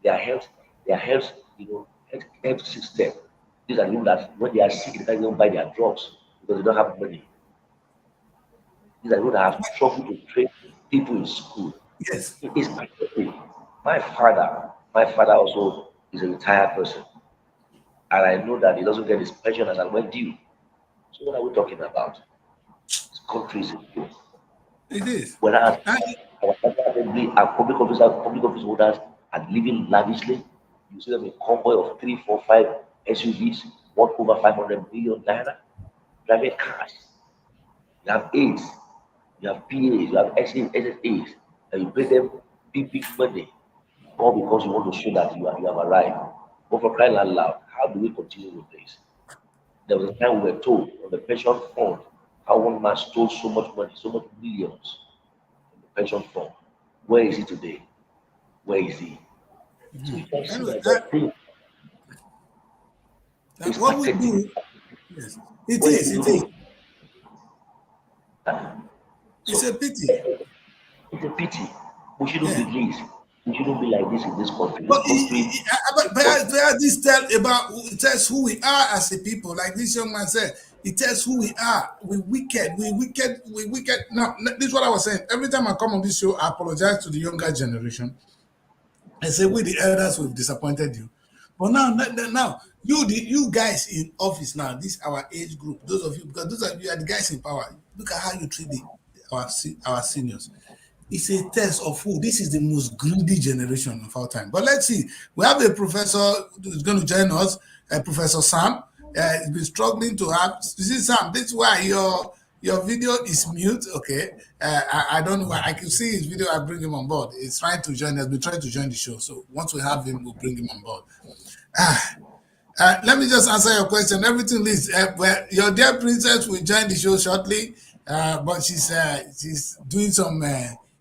Their health, their health, health system. These are the people that when they are sick, they can't even buy their drugs because they don't have money. These are the people that have struggled to train people in school.
Yes,
It is pathetic. My father also is a retired person, and I know that he doesn't get his pension as and when due. So what are we talking about? This country is in joke.
it is.
Whereas
And
our National Assembly and public office holders are living lavishly. You see them in convoy of three, four, five SUVs worth over 500 million naira, driving cars. You have aides, you have PAs, you have SSAs, and you pay them big money, all because you want to show that you have arrived. But for crying out loud, how do we continue with this? There was a time we were told on the pension fund how one man stole so much money, so much millions from the pension fund. Where is he today? Where is he? So you can see
anyway,
that the thing is
what we
pathetic.
do, yes, it
What
is.
is
It
doing?
is. It's
So
a pity.
it's a pity. We shouldn't
Yeah.
be this. We shouldn't be like this in this country.
But,
This country
this it tells who we are as a people. Like this young man said, it tells who we are. We wicked. We wicked. We wicked. Now, this is what I was saying. Every time I come on this show, I apologize to the younger generation. I say we the elders we've disappointed you. But now you guys in office now, this our age group, those of you because those of you are the guys in power. Look at how you treat our seniors. It's a test of who. This is the most greedy generation of our time. But let's see. We have a professor who's going to join us, Professor Sam. He's been struggling to have. You see, Sam, this is why your video is mute. Okay. I don't know why. I can see his video. I bring him on board. He's trying to join us. We're trying to join the show. So once we have him, we'll bring him on board. Let me just answer your question. Everything is well, your dear princess will join the show shortly, but she's doing some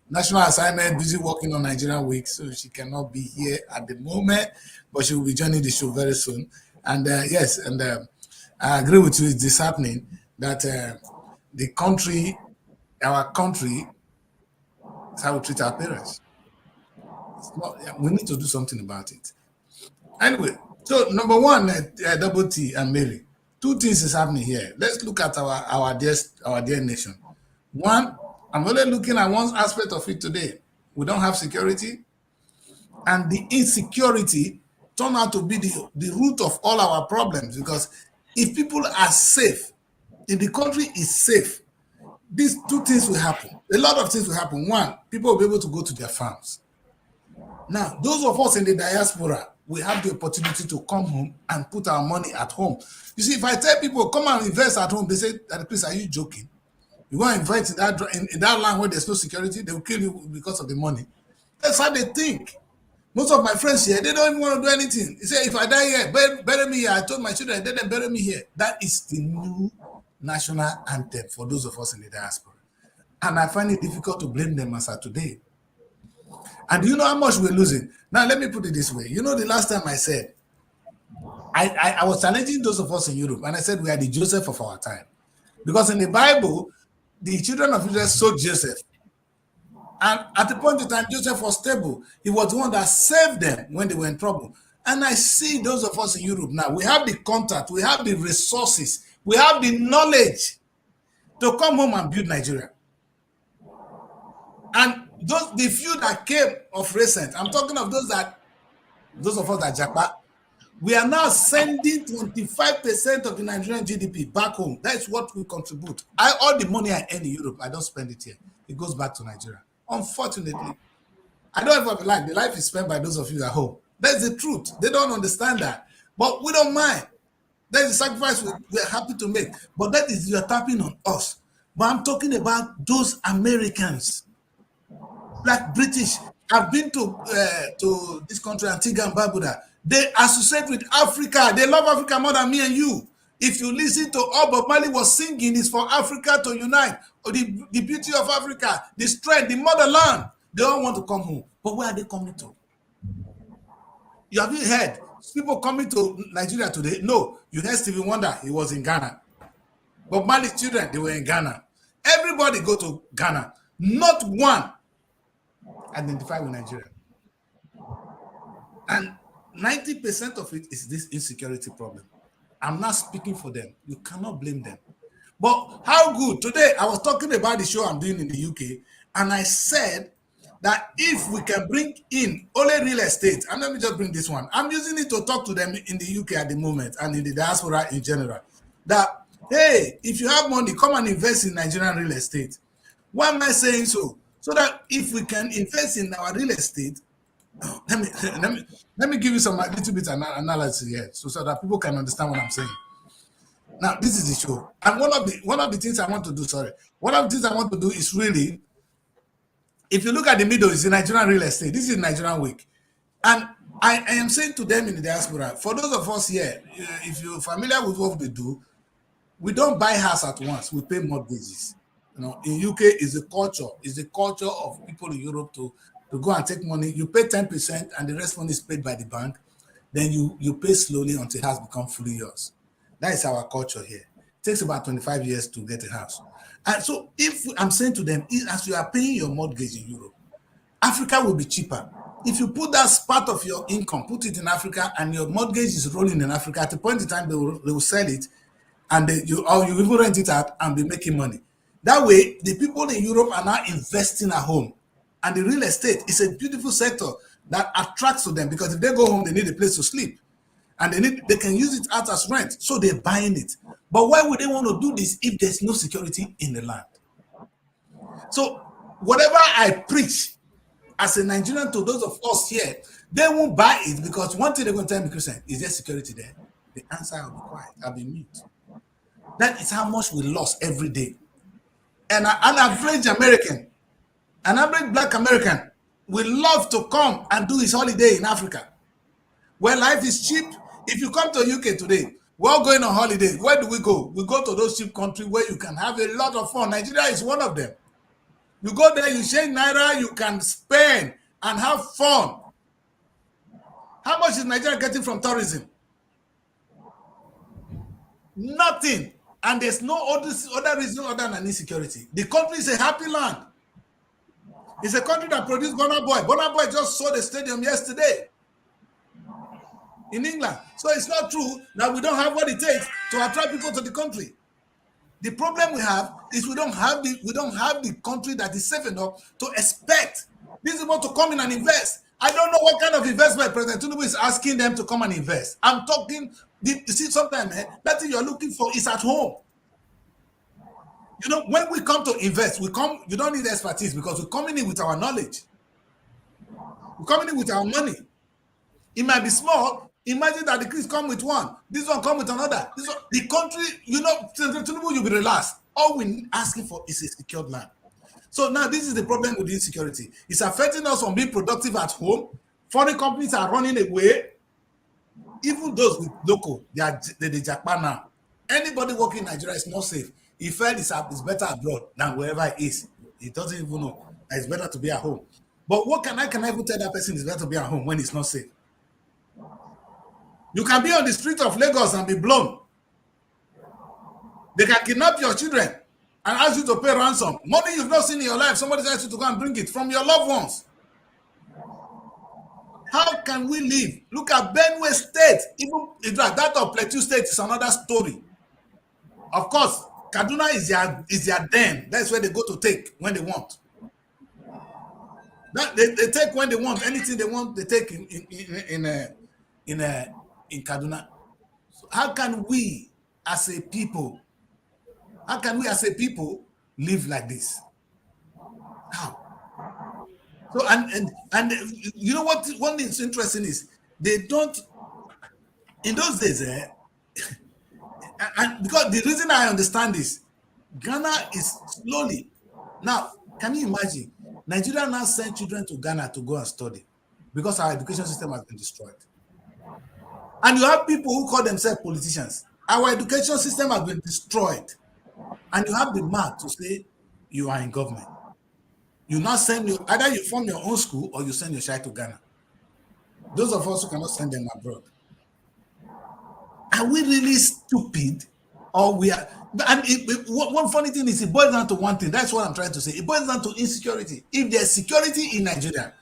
national assignment, busy working on Nigerian week, so she cannot be here at the moment. But she will be joining the show very soon. And yes, and I agree with you. It's disheartening that the country, our country, is how we treat our parents. We need to do something about it. Anyway, so number one, Double T and Mary, two things is happening here. Let's look at our dear nation. One, I'm only looking at one aspect of it today. We don't have security, and the insecurity turned out to be the root of all our problems. Because if people are safe, if the country is safe, these two things will happen. A lot of things will happen. One, people will be able to go to their farms. Now, those of us in the diaspora, we have the opportunity to come home and put our money at home. You see, if I tell people, come and invest at home, they say, please, are you joking? You want to invest in that land where there's no security, they will kill you because of the money. That's how they think. Most of my friends here, they don't even want to do anything. They say, if I die here, bury me here. I told my children, let them bury me here. That is the new national anthem for those of us in the diaspora. And I find it difficult to blame them as of today. And do you know how much we're losing? Now, let me put it this way. You know, the last time I said, I was challenging those of us in Europe, and I said we are the Joseph of our time. Because in the Bible, the children of Israel sold Joseph. And at the point in time, Joseph was stable. He was the one that saved them when they were in trouble. And I see those of us in Europe now, we have the contact, we have the resources, we have the knowledge to come home and build Nigeria. And the few that came of recent, I'm talking of those of us that Japa, we are now sending 25% of the Nigerian GDP back home. That's what we contribute. All the money I earn in Europe, I don't spend it here. It goes back to Nigeria. Unfortunately, I don't have a life. The life is spent by those of you at home. That's the truth. They don't understand that. But we don't mind. That's the sacrifice we're happy to make. But that is, you're tapping on us. But I'm talking about those Americans, like British. I've been to this country, Antigua and Barbuda. They associate with Africa. They love Africa more than me and you. If you listen to all Bob Marley was singing, is for Africa to unite, or the beauty of Africa, the strength, the motherland. They all want to come home. But where are they coming to? You haven't heard people coming to Nigeria today? No. You heard Stevie Wonder, he was in Ghana. But Marley's children, they were in Ghana. Everybody go to Ghana. Not one identify with Nigeria. And 90% of it is this insecurity problem. I'm not speaking for them. You cannot blame them. But how good? Today, I was talking about the show I'm doing in the UK, and I said that if we can bring in only real estate, and let me just bring this one. I'm using it to talk to them in the UK at the moment and in the diaspora in general. That, hey, if you have money, come and invest in Nigerian real estate. Why am I saying so? So that if we can invest in our real estate, let me give you some little bit of analysis here, so that people can understand what I'm saying. Now, this is the show, and one of the things I want to do. One of the things I want to do is really, if you look at the middle, it's the Nigerian real estate. This is Nigerian week, and I am saying to them in the diaspora, for those of us here, if you're familiar with what we do, we don't buy house at once. We pay mortgages. You know, in UK is the culture of people in Europe to go and take money. You pay 10% and the rest money is paid by the bank. Then you pay slowly until the house becomes fully yours. That is our culture here. It takes about 25 years to get a house. And so if I'm saying to them, as you are paying your mortgage in Europe, Africa will be cheaper. If you put that part of your income, put it in Africa, and your mortgage is rolling in Africa, at the point in time they will sell it, and you even rent it out and be making money. That way, the people in Europe are now investing at home. And the real estate is a beautiful sector that attracts to them, because if they go home, they need a place to sleep. And they can use it out as rent. So they're buying it. But why would they want to do this if there's no security in the land? So whatever I preach as a Nigerian to those of us here, they won't buy it, because one thing they're going to tell me, Christian, is there security there? The answer will be quiet. I'll be mute. That is how much we lost every day. And an average American, an average black American, will love to come and do his holiday in Africa, where life is cheap. If you come to UK today, we're all going on holiday. Where do we go? We go to those cheap countries where you can have a lot of fun. Nigeria is one of them. You go there, you change naira, you can spend and have fun. How much is Nigeria getting from tourism? Nothing. And there's no other reason other than insecurity. The country is a happy land. It's a country that produced Burna Boy. Burna Boy just sold a stadium yesterday in England. So it's not true that we don't have what it takes to attract people to the country. The problem we have is we don't have the country that is safe enough to expect these people to come in and invest. I don't know what kind of investment President Tinubu is asking them to come and invest. I'm talking, you see, sometimes that thing you're looking for is at home. You know, when we come to invest, you don't need expertise, because we're coming in with our knowledge. We're coming in with our money. It might be small. Imagine that the kids come with one, this one come with another. The country, you know, you'll be relaxed. All we're asking for is a secured land. So now this is the problem with insecurity. It's affecting us from being productive at home. Foreign companies are running away. Even those with local, they're Japan now. Anybody working in Nigeria is not safe. He felt it's better abroad than wherever it is. He doesn't even know that it's better to be at home. But what can I even tell that person it's better to be at home when it's not safe? You can be on the street of Lagos and be blown. They can kidnap your children and ask you to pay ransom. Money you've not seen in your life, somebody asks you to go and bring it from your loved ones. How can we live? Look at Benue State. Even that of Plateau State is another story. Of course, Kaduna is their den. That's where they go to take when they want. They take when they want. Anything they want, they take in Kaduna. So how can we as a people live like this? How? So and you know what? One thing that's interesting is They don't in those days, and because the reason I understand this, Ghana is slowly now. Can you imagine? Nigeria now send children to Ghana to go and study because our education system has been destroyed. And you have people who call themselves politicians. Our education system has been destroyed, and you have the mouth to say you are in government. You now send you either you form your own school or you send your child to Ghana. Those of us who cannot send them abroad, are we really stupid? Or we are, and one funny thing is it boils down to one thing. That's what I'm trying to say. It boils down to insecurity. If there's security in Nigeria,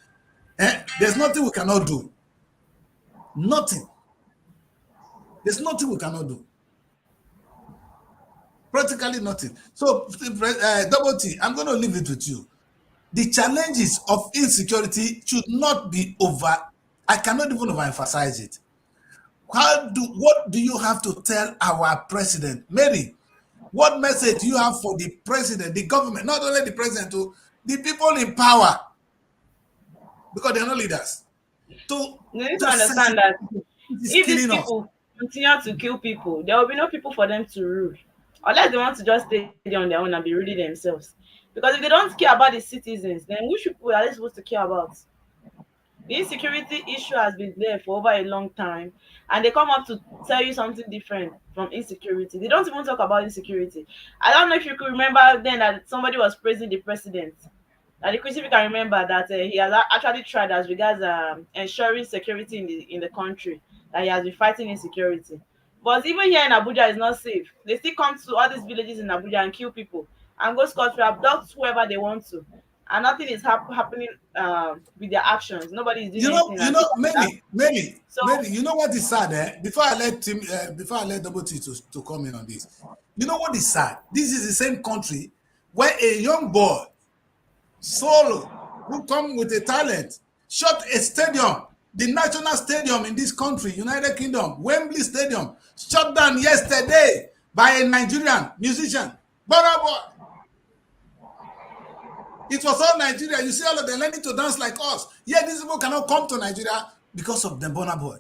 there's nothing we cannot do. Nothing. There's nothing we cannot do. Practically nothing. So, Double T, I'm going to leave it with you. The challenges of insecurity should not be over. I cannot even overemphasize it. What do you have to tell our president, Mary? What message do you have for the president, the government, not only the president, to the people in power, because they're not leaders, to
They need to
just
understand that
is
if these
killing us.
people continue to kill people, there will be no people for them to rule. Unless they want to just stay there on their own and be ruling themselves. Because if they don't care about the citizens, then which people are they supposed to care about? The insecurity issue has been there for over a long time, and they come up to tell you something different from insecurity. They don't even talk about insecurity. I don't know if you could remember then that somebody was praising the president. And the Christian can remember that he has actually tried as regards ensuring security in the country, that he has been fighting insecurity. But even here in Abuja, it's not safe. They still come to all these villages in Abuja and kill people and go scot free, abduct whoever they want to, and nothing is happening with their actions. Nobody is doing anything and things like that. So
Mary, you know what is sad? Before I let Double T to come in on this, you know what is sad? This is the same country where a young boy solo who come with a talent shot a stadium, the national stadium in this country, United Kingdom, Wembley Stadium, shut down yesterday by a Nigerian musician. Boy, it was all Nigeria. You see all of them learning to dance like us. Yeah, these people cannot come to Nigeria because of the Burna Boy.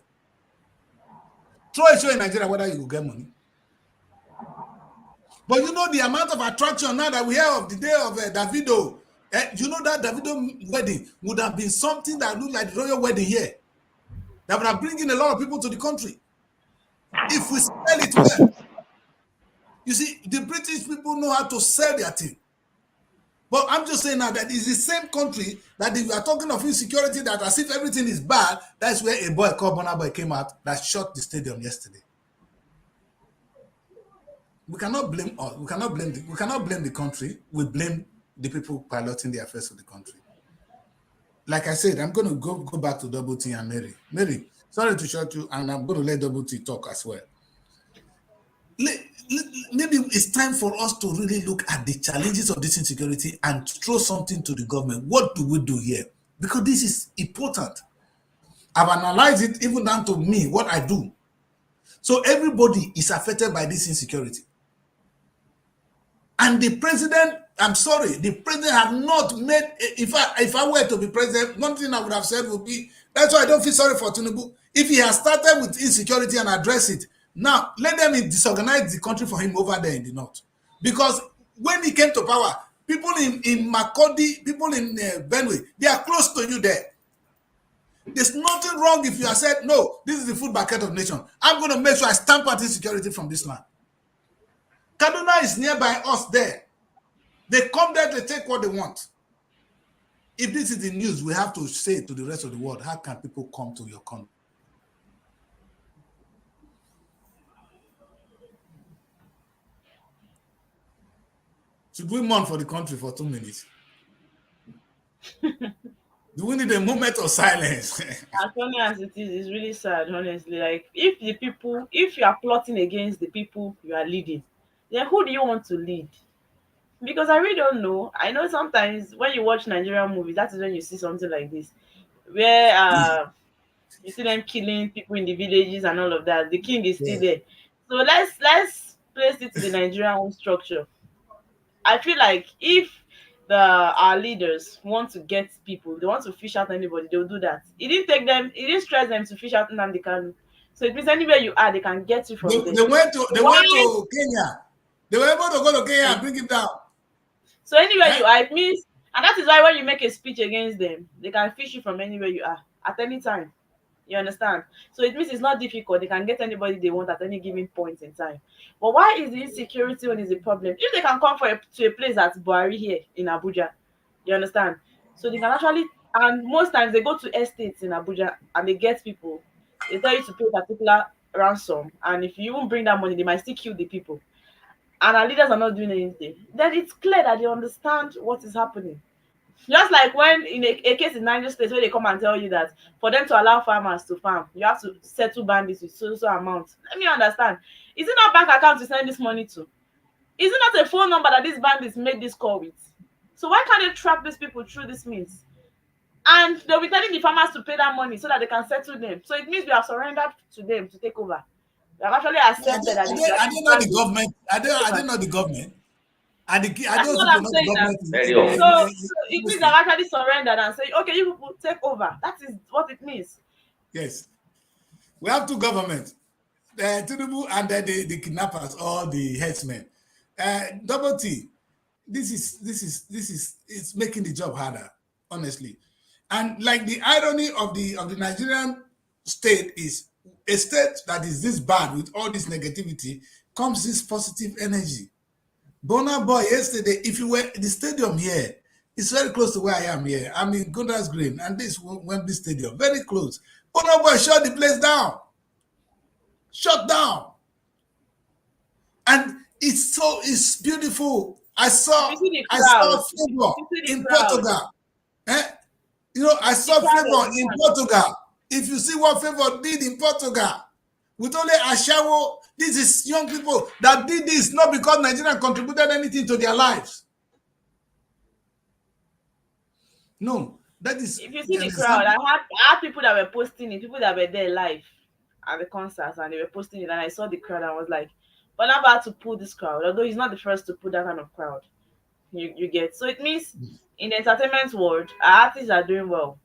Throw a show in Nigeria whether you will get money. But you know the amount of attraction now that we hear of the day of Davido. You know that Davido wedding would have been something that looked like the royal wedding here. That would have bring in a lot of people to the country. If we sell it well. You see, the British people know how to sell their thing. But I'm just saying now that it's the same country that if we are talking of insecurity, that as if everything is bad, that's where a boy called Burna Boy came out that shot the stadium yesterday. We cannot blame us. We cannot blame the country. We blame the people piloting the affairs of the country. Like I said, I'm going to go back to Double T and Mary. Mary, sorry to short you, and I'm going to let Double T talk as well. Maybe it's time for us to really look at the challenges of this insecurity and throw something to the government. What do we do here? Because this is important. I've analyzed it even down to me, what I do. So everybody is affected by this insecurity. And the president, I'm sorry, the president have not made, if I were to be president, one thing I would have said would be, that's why I don't feel sorry for Tinubu. If he has started with insecurity and address it, now let them disorganize the country for him over there in the north. Because when he came to power, people in Makodi, people in Benue, they are close to you there. There's nothing wrong if you have said, no, this is the food bucket of nation. I'm going to make sure I stamp out insecurity from this land. Kaduna is nearby us there. They come there, they take what they want. If this is the news, we have to say to the rest of the world, how can people come to your country? Should we mourn for the country for 2 minutes? Do we need a moment of silence?
as funny as it is, it's really sad, honestly. Like if you are plotting against the people you are leading, then who do you want to lead? Because I really don't know. I know sometimes when you watch Nigerian movies, that is when you see something like this, where you see them killing people in the villages and all of that. The king is still
Yeah.
there. So let's place it to the Nigerian own structure. I feel like if our leaders want to get people, they want to fish out anybody, they'll do that. It didn't take them, it didn't stress them to fish out Nnamdi Kanu. So it means anywhere you are, they can get you from there.
They went to
So why?
Kenya. They were able to go to Kenya and bring him down.
So anywhere
Eh?
you are, it means, and that is why when you make a speech against them, they can fish you from anywhere you are at any time. You understand? So it means it's not difficult. They can get anybody they want at any given point in time. But why is the insecurity when is the problem? If they can come to a place that's Buhari here in Abuja, you understand? So they can actually, and most times they go to estates in Abuja and they get people. They tell you to pay a particular ransom, and if you even bring that money, they might still kill the people. And our leaders are not doing anything. Then it's clear that they understand what is happening. Just like when in a case in Niger State where they come and tell you that for them to allow farmers to farm, you have to settle bandits with so amount. Let me understand. Is it not bank account to send this money to? Is it not a phone number that these bandits made this call with? So why can't they trap these people through this means? And they'll be telling the farmers to pay that money so that they can settle them. So it means we have surrendered to them to take over. We have actually accepted that
I didn't know the government. I didn't know the government. I
That's
don't
what
people
I'm
know the
saying now.
government
Very often.
So it means they've actually surrendered and say, okay, you people take over. That is what it means.
Yes. We have two governments, Tinubu and the kidnappers or the headsmen. Double T, this is it's making the job harder, honestly. And like the irony of the Nigerian state is a state that is this bad with all this negativity comes this positive energy. Burna Boy yesterday, if you were the stadium here, it's very close to where I am here. I'm in Goodness Green, and this Wembley Stadium, very close. Burna Boy shut the place down. Shut down. And it's beautiful. I saw
You see the
Flavor
crowd. You see the
in
crowd.
Portugal. Eh? You know, I
The
saw
crowd
Flavor
was
in
mad.
Portugal. If you see what Flavor did in Portugal, with only Ashawo, this is young people that did this, not because Nigeria contributed anything to their lives. No, that is
If you see
the
the crowd,
example.
I had people that were posting it, people that were there live at the concerts, and they were posting it, and I saw the crowd and I was like, but I'm about to pull this crowd, although he's not the first to pull that kind of crowd. You get. So it means in the entertainment world, our artists are doing well.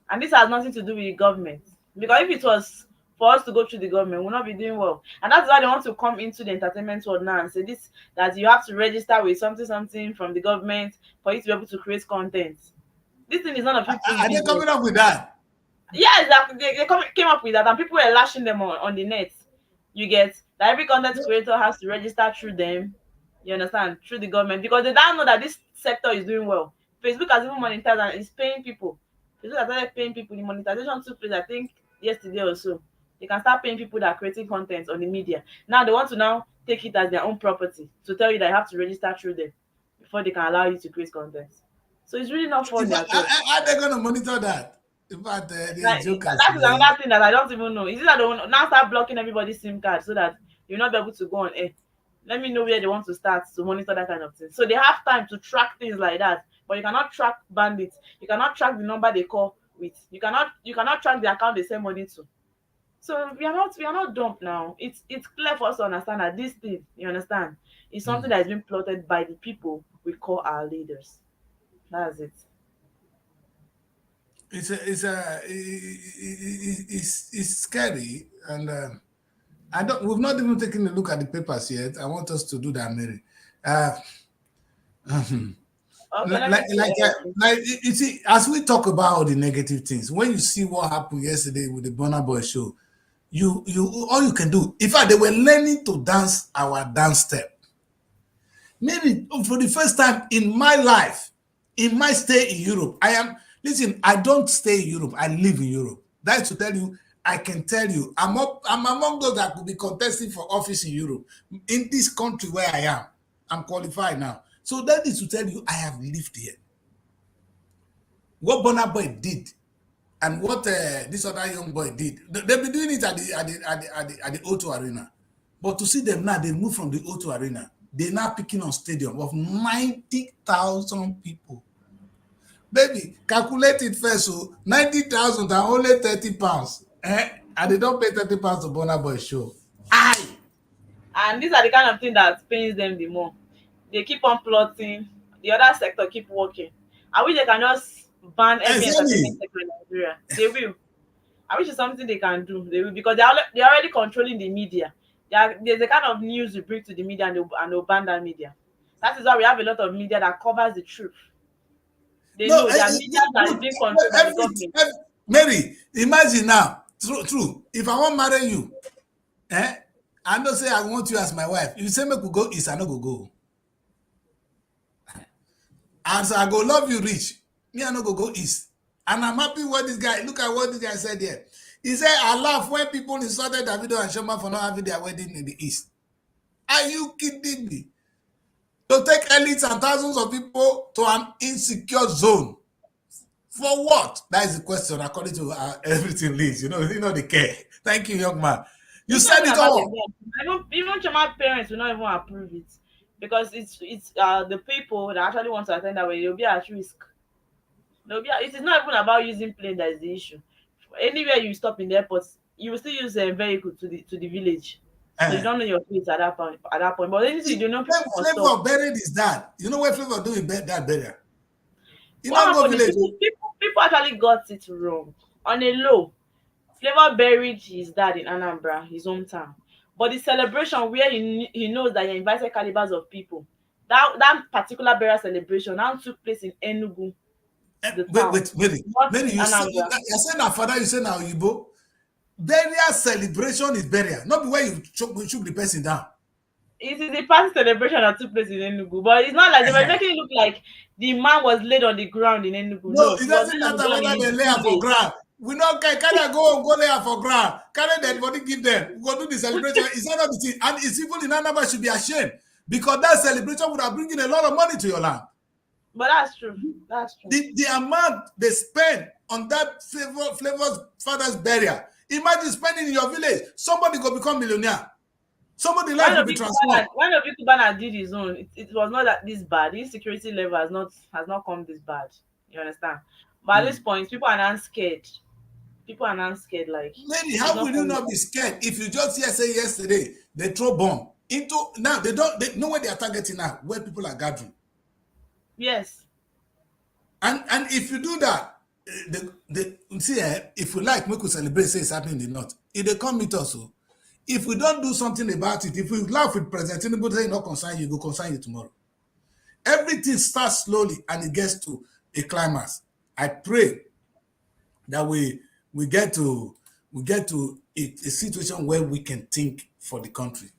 And this has nothing to do with the government. Because if it was for us to go through the government, we'll not be doing well. And that's why they want to come into the entertainment world now and say this, that you have to register with something from the government for you to be able to create content. This thing is none of people's
Are they
business.
coming up with that?
Yes, came up with that, and people were lashing them on the net. You get that every content creator has to register through them. You understand? Through the government, because they don't know that this sector is doing well. Facebook has even monetized and is paying people. Facebook has started paying people. The monetization took place, I think, yesterday or so. They can start paying people that are creating content on the media. Now they want to now take it as their own property to tell you that you have to register through them before they can allow you to create content. So it's really not
In
funny
fact,
at all.
are they going to monitor that? In fact, the
Like
jokers.
that is another thing that I don't even know. Is it that they will now start blocking everybody's SIM card so that you'll not be able to go on air? Let me know where they want to start to monitor that kind of thing. So they have time to track things like that, but you cannot track bandits. You cannot track the number they call with. You cannot track the account they send money to. So we are not dumb now. It's clear for us to understand that this thing, you understand, is something that has been plotted by the people we call our leaders. That's it.
It's scary, and I don't. We've not even taken a look at the papers yet. I want us to do that, Mary. Uh,
Okay, let me
like,
see
like,
everything.
like, you see, as we talk about all the negative things, when you see what happened yesterday with the Burna Boy show, you all you can do. In fact, they were learning to dance our dance step. Maybe for the first time in my life, in my stay in Europe, listen, I don't stay in Europe, I live in Europe. That's to tell you, I can tell you, I'm among those that will be contesting for office in Europe. In this country where I am, I'm qualified now. So that is to tell you, I have lived here. What Burna Boy did and what this other young boy did, they've been doing it at the O2 Arena. But to see them now, they move from the O2 Arena. They're now picking on stadium of 90,000 people. Baby, calculate it first. So 90,000 are only 30 pounds. And they don't pay 30 pounds to Burna Boy show. Aye.
And these are the kind of things that pains them the more. They keep on plotting. the other sector keep working. I wish they can just ban every entertainment
Exactly.
sector in Nigeria. They will. I wish it's something they can do. They will, because they're already controlling the media. There's a kind of news you bring to the media, and they'll ban that media. That is why we have a lot of media that covers the truth. They
No,
know there are media that is
look,
being controlled by the government.
Mary, imagine now, true. If I want marry you, I don't say I want you as my wife. You say me could go east, I no go. And so I go love you rich. Me, I no go east. And I'm happy what this guy, look at what this guy said here. He said, I laugh when people insulted Davido and Shoma for not having their wedding in the east. Are you kidding me? To take elites and thousands of people to an insecure zone. For what? That is the question, according to everything Liz. You know they care. Thank you, young man. You
It's
said
not even
it
about
all.
them. Even Chama parents will not even approve it, because it's the people that actually want to attend that way, they'll be at risk. It is not even about using plane that is the issue. Anywhere you stop in the airport, you will still use a vehicle to the village. So you
Uh,
don't know your place at that point. But anything you do know, people must
Flavor
stop.
of buried is that. You know where Flavor doing that burial? You
What
don't go
happened is
village.
people actually got it wrong. On a low, Flavor buried his dad in Anambra, his hometown. But the celebration where he knows that he invited calibers of people, that particular burial celebration now took place in Enugu, the town,
Wait, Mary.
not
Mary,
in Anambra.
you say now father, you say now Yibo. Burial celebration is burial. Not the way you shook the person down.
It is the party celebration that took place in Enugu, but it's not like they were making it look like the man was laid on the ground in Enugu.
No,
No,
it
he was
doesn't
laid on the
matter
ground
whether
in
they
his
lay her for
village.
ground. We not can I go lay her for ground. Carry dead body, give them. We go do the celebration. It's not the thing. And it's even in Anambra should be ashamed. Because that celebration would have bring in a lot of money to your land.
But that's true. That's true.
The amount they spend on that Flavor's father's burial. Imagine spending in your village. Somebody go become millionaire. Somebody life will be transformed.
When Obi Kubana did his own, it was not that this bad. The insecurity level has not come this bad. You understand? But at this point, people are not scared. People are not scared. Like,
Maybe
it's
how will
not
you
coming.
not be scared if you just say yesterday they throw bomb into now they know where they are targeting now, where people are gathering.
Yes.
And if you do that, if we like, we could celebrate, say it's happening in the north. If they come meet us, if we don't do something about it, if we laugh with President Tinubu saying not concern you, go concern you tomorrow. Everything starts slowly and it gets to a climax. I pray that we get to a situation where we can think for the country.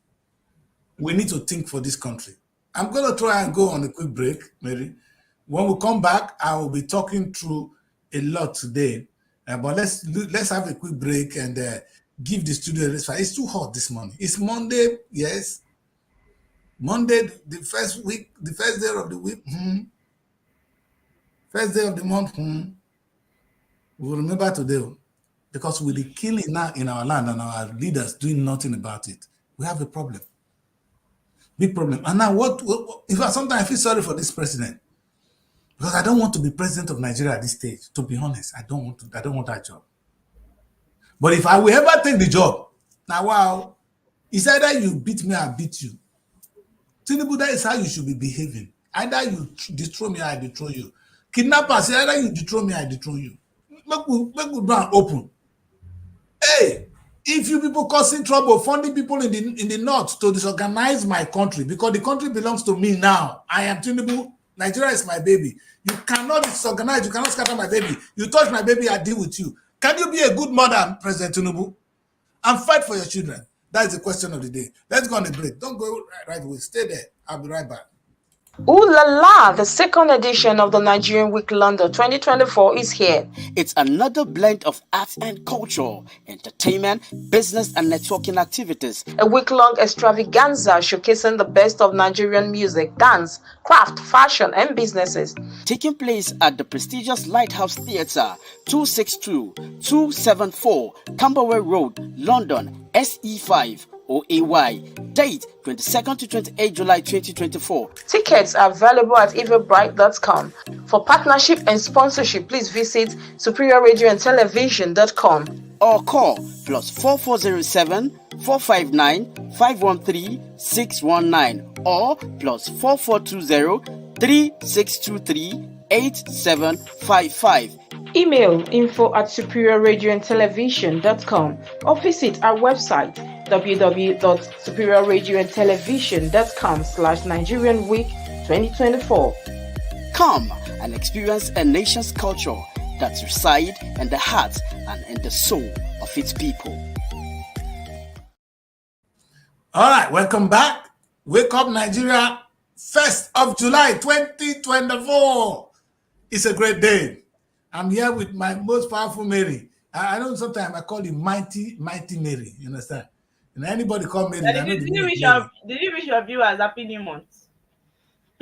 We need to think for this country. I'm going to try and go on a quick break, Mary. When we come back, I will be talking through a lot today. But let's have a quick break and give the studio a rest. It's too hot this morning. It's Monday, yes. Monday, the first day of the week. First day of the month. We'll remember today, because with the killing now in our land and our leaders doing nothing about it, we have a problem. Big problem. And now in fact, sometimes I feel sorry for this president, because I don't want to be president of Nigeria at this stage. To be honest, I don't want that job. But if I will ever take the job, now wow, it's either you beat me or I beat you. Tinubu, that is how you should be behaving. Either you destroy me or I destroy you. Kidnappers, either you destroy me or I destroy you. Make we go and open. Hey, if you people causing trouble, funding people in the north to disorganize my country, because the country belongs to me now. I am Tinubu. Nigeria is my baby. You cannot disorganize. You cannot scatter my baby. You touch my baby, I deal with you. Can you be a good mother, President Tinubu, and fight for your children? That is the question of the day. Let's go on a break. Don't go right away. Stay there. I'll be right back.
Ooh la la, the second edition of the Nigerian Week London 2024 is here.
It's another blend of arts and culture, entertainment, business and networking activities.
A week-long extravaganza showcasing the best of Nigerian music, dance, craft, fashion and businesses.
Taking place at the prestigious Lighthouse Theatre, 262-274 Camberwell Road, London, SE5. OAY. Date 22nd to 28 July 2024.
Tickets are available at everbright.com. For partnership and sponsorship, please visit superiorradioandtelevision.com
or call +4407 459 513 619 or +4420 3623-8755.
Email info@superiorradioandtelevision.com or visit our website www.superiorradioandtelevision.com/Nigerian Week 2024.
Come and experience a nation's culture that resides in the heart and in the soul of its people.
All right, welcome back. Wake Up Nigeria, 1st of July 2024. It's a great day. I'm here with my most powerful Mary. I know sometimes I call you Mighty Mary. You understand? And anybody call Mary.
Did you wish your viewers happy new month?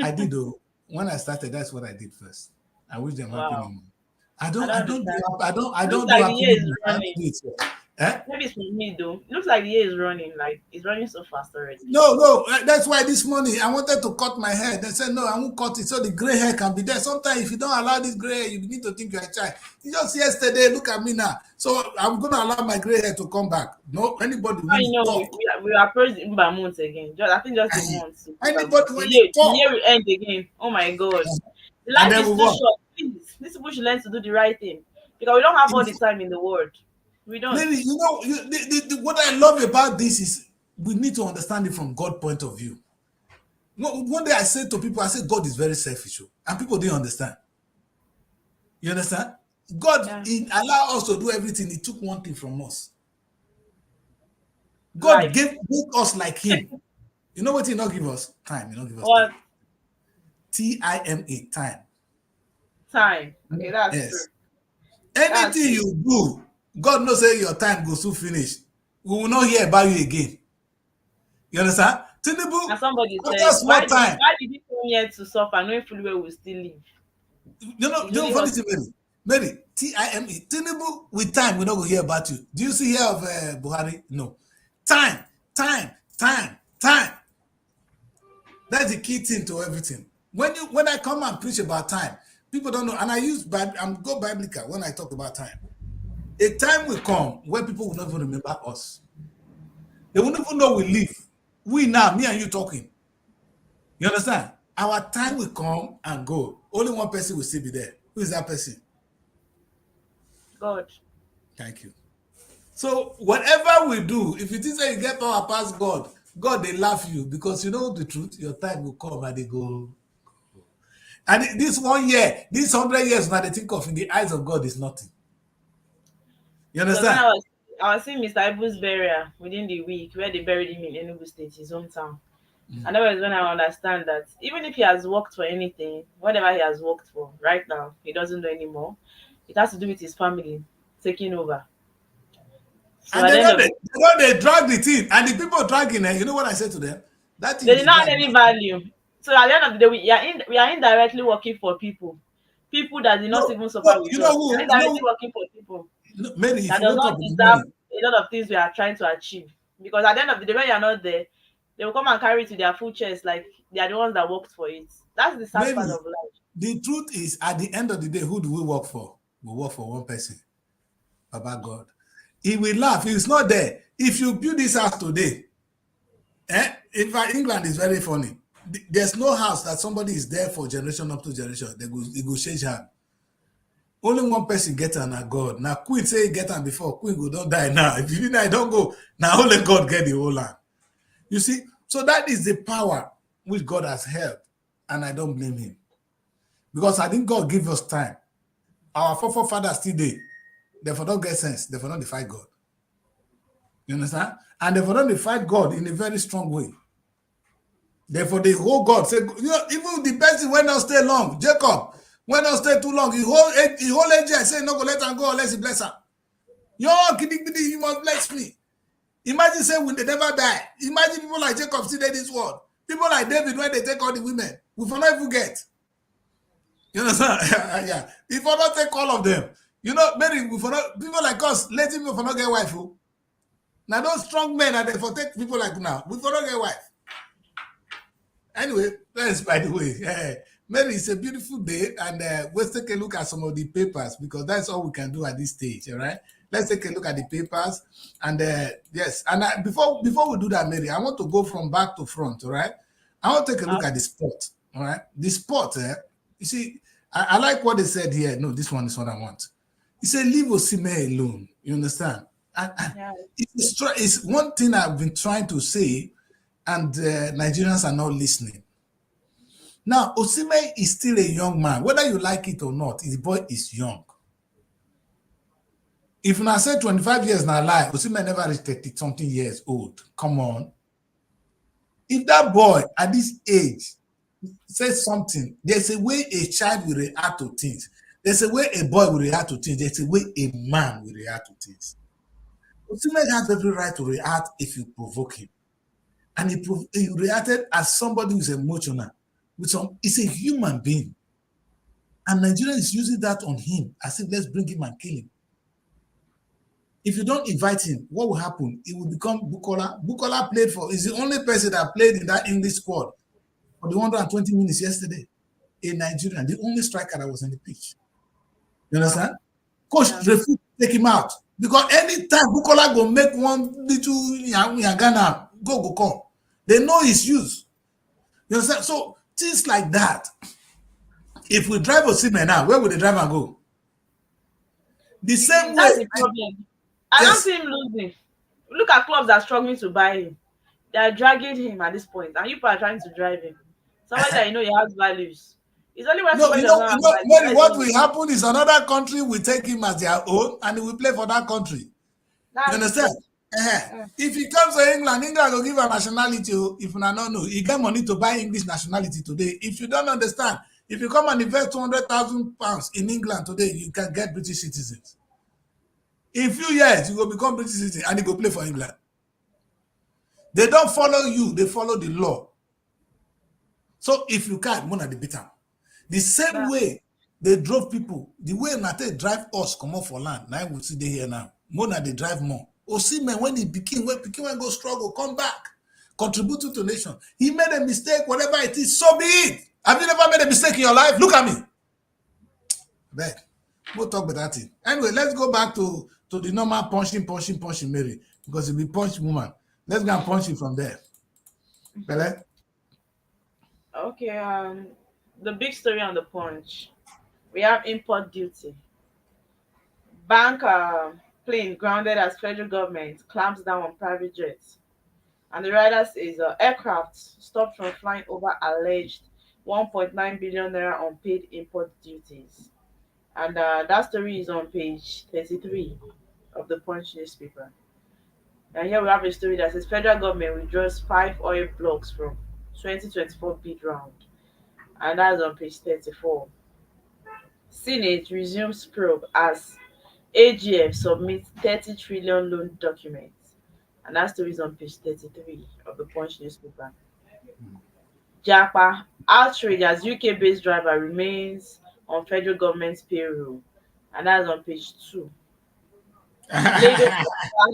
I did though. When I started, that's what I did first. I wish them happy new month. I don't do happy new month.
Maybe it's for me though. It looks like the year is running, like it's running so fast already.
No, that's why this morning I wanted to cut my hair. They said no, I won't cut it so the gray hair can be there. Sometimes if you don't allow this gray hair, you need to think you're a child. Just yesterday, look at me now. So I'm gonna allow my gray hair to come back. No, anybody will talk.
We are approaching by months again. I think just a month.
Anybody will
talk. The year will end again. Oh my God. The life is too short. Please, these people should learn to do the right thing because we don't have all the time in the world. We don't.
Maybe, what I love about this is we need to understand it from God's point of view. One day I said to people, I said God is very selfish, and people didn't understand. You understand? God allowed us to do everything. He took one thing from us. God gave us like Him. You know what He not give us? Time. He not give us
what?
Time. Time.
Time. Okay, that's true.
Anything you do, God knows say your time goes to finish. We will not hear about you again. You understand? Tinubu,
and somebody says, why did he come here to suffer knowing fully well we still live?
You know funny thing, Mary, Time. Tinubu, with time, we're not going to hear about you. Do you see here of Buhari? No. Time. That's the key thing to everything. When I come and preach about time, people don't know, and I'm go biblical when I talk about time. A time will come where people will not even remember us. They won't even know we live. We now, me and you talking. You understand? Our time will come and go. Only one person will still be there. Who is that person?
God.
Thank you. So whatever we do, if you think that you get power past God, they laugh you because you know the truth. Your time will come and they go. And this 1 year, this 100 years, now they think of in the eyes of God is nothing. You understand?
So I was seeing Mr. Ibu's burial within the week where they buried him in Enugu State, his hometown. And that was when I understand that even if he has worked for anything, whatever he has worked for, right now, he doesn't know anymore. It has to do with his family taking over. So
and they drag the team, and the people dragging it, you know what I said to them? That
they did not have any value. So at the end of the day, we are indirectly working for people that did not even suffer with us. We are indirectly working for people.
Mary,
that does not deserve a lot of things we are trying to achieve. Because at the end of the day, when you're not there, they will come and carry it to their full chest like they are the ones that worked for it. That's the sad part of life.
The truth is, at the end of the day, who do we work for? We work for one person, Baba God. He will laugh. He's not there. If you build this house today, in fact, England is very funny. There's no house that somebody is there for generation up to generation. They go change hand. Only one person get her, now God. Now Queen say get her before. Queen go don't die now. If you didn't die, don't go. Now only God get the whole land. You see? So that is the power which God has held. And I don't blame him. Because I think God give us time. Our forefathers still there. Therefore don't get sense. Therefore don't defy God. You understand? And therefore don't defy God in a very strong way. Therefore the whole God say, even the person when not stay long, Jacob, when not stay too long, the whole age I say no go let him go unless he bless him. You must bless me. Imagine say when they never die. Imagine people like Jacob still in this world. People like David when they take all the women. We will not forget. You understand? Yeah. If we not take all of them, Mary, we for not, people like us, let him for not get wife. Now those strong men are there for take people like now. We for not get wife. Anyway, that's by the way. Mary, it's a beautiful day, and let's take a look at some of the papers because that's all we can do at this stage. All right, let's take a look at the papers, and yes, and before we do that, Mary, I want to go from back to front. All right, I want to take a look at the sport. All right. The sport, you see, I like what they said here. No, this one is what I want. He said, leave Osimhen alone. You understand?
Yeah.
It's one thing I've been trying to say, and Nigerians are not listening. Now, Osimhen is still a young man. Whether you like it or not, the boy is young. If I say 25 years now lie, Osimhen never reached 30-something years old. Come on. If that boy at this age says something, there's a way a child will react to things. There's a way a boy will react to things. There's a way a man will react to things. Osimhen has every right to react if you provoke him. And he reacted as somebody who's emotional. He's a human being. And Nigeria is using that on him as if let's bring him and kill him. If you don't invite him, what will happen? It will become Bukola. Bukola is the only person that played in that English squad for the 120 minutes yesterday in Nigeria. The only striker that was on the pitch. You understand? Coach refused to take him out. Because anytime Bukola go make one little Yagana go come, they know his use. You understand? So things like that. If we drive Osimhen now, where would the driver go? The same
That's
way.
the problem. I don't see him losing. Look at clubs that are struggling to buy him. They are dragging him at this point, and you are trying to drive him. Somebody that he has values. It's only when somebody does not have values.
Maybe what will happen is another country will take him as their own, and he will play for that country. You understand? If he comes to England will give a nationality. If you don't know, he got money to buy English nationality today. If you don't understand, if you come and invest £200,000 in England today, you can get British citizens. In a few years, you will become British citizen and you go play for England. They don't follow you, they follow the law. So if you can't, Mona they beat them. The same way they drove people, the way Nate drive us come off for land, now we see they here now. Mona they drive more. Osimhen when he became when go struggle, come back, contribute to nation. He made a mistake, whatever it is, so be it. Have you never made a mistake in your life? Look at me. Beg. We'll talk about that thing. Anyway, let's go back to the normal punching, Mary, because he'll be punch woman. Let's go and punch him from there. Bele?
Okay, the big story on the punch. We have import duty. Bank plane grounded as federal government clamps down on private jets. And the rider says aircraft stopped from flying over alleged 1.9 billion naira unpaid import duties. And that story is on page 33 of the Punch newspaper. And here we have a story that says federal government withdraws 5 oil blocks from 2024 bid round. And that's on page 34. Senate resumes probe as AGF submits 30 trillion loan documents. And that story is on page 33 of the Punch newspaper. Japa outrage as UK-based driver remains on federal government's payroll. And that's on page 2. Lagos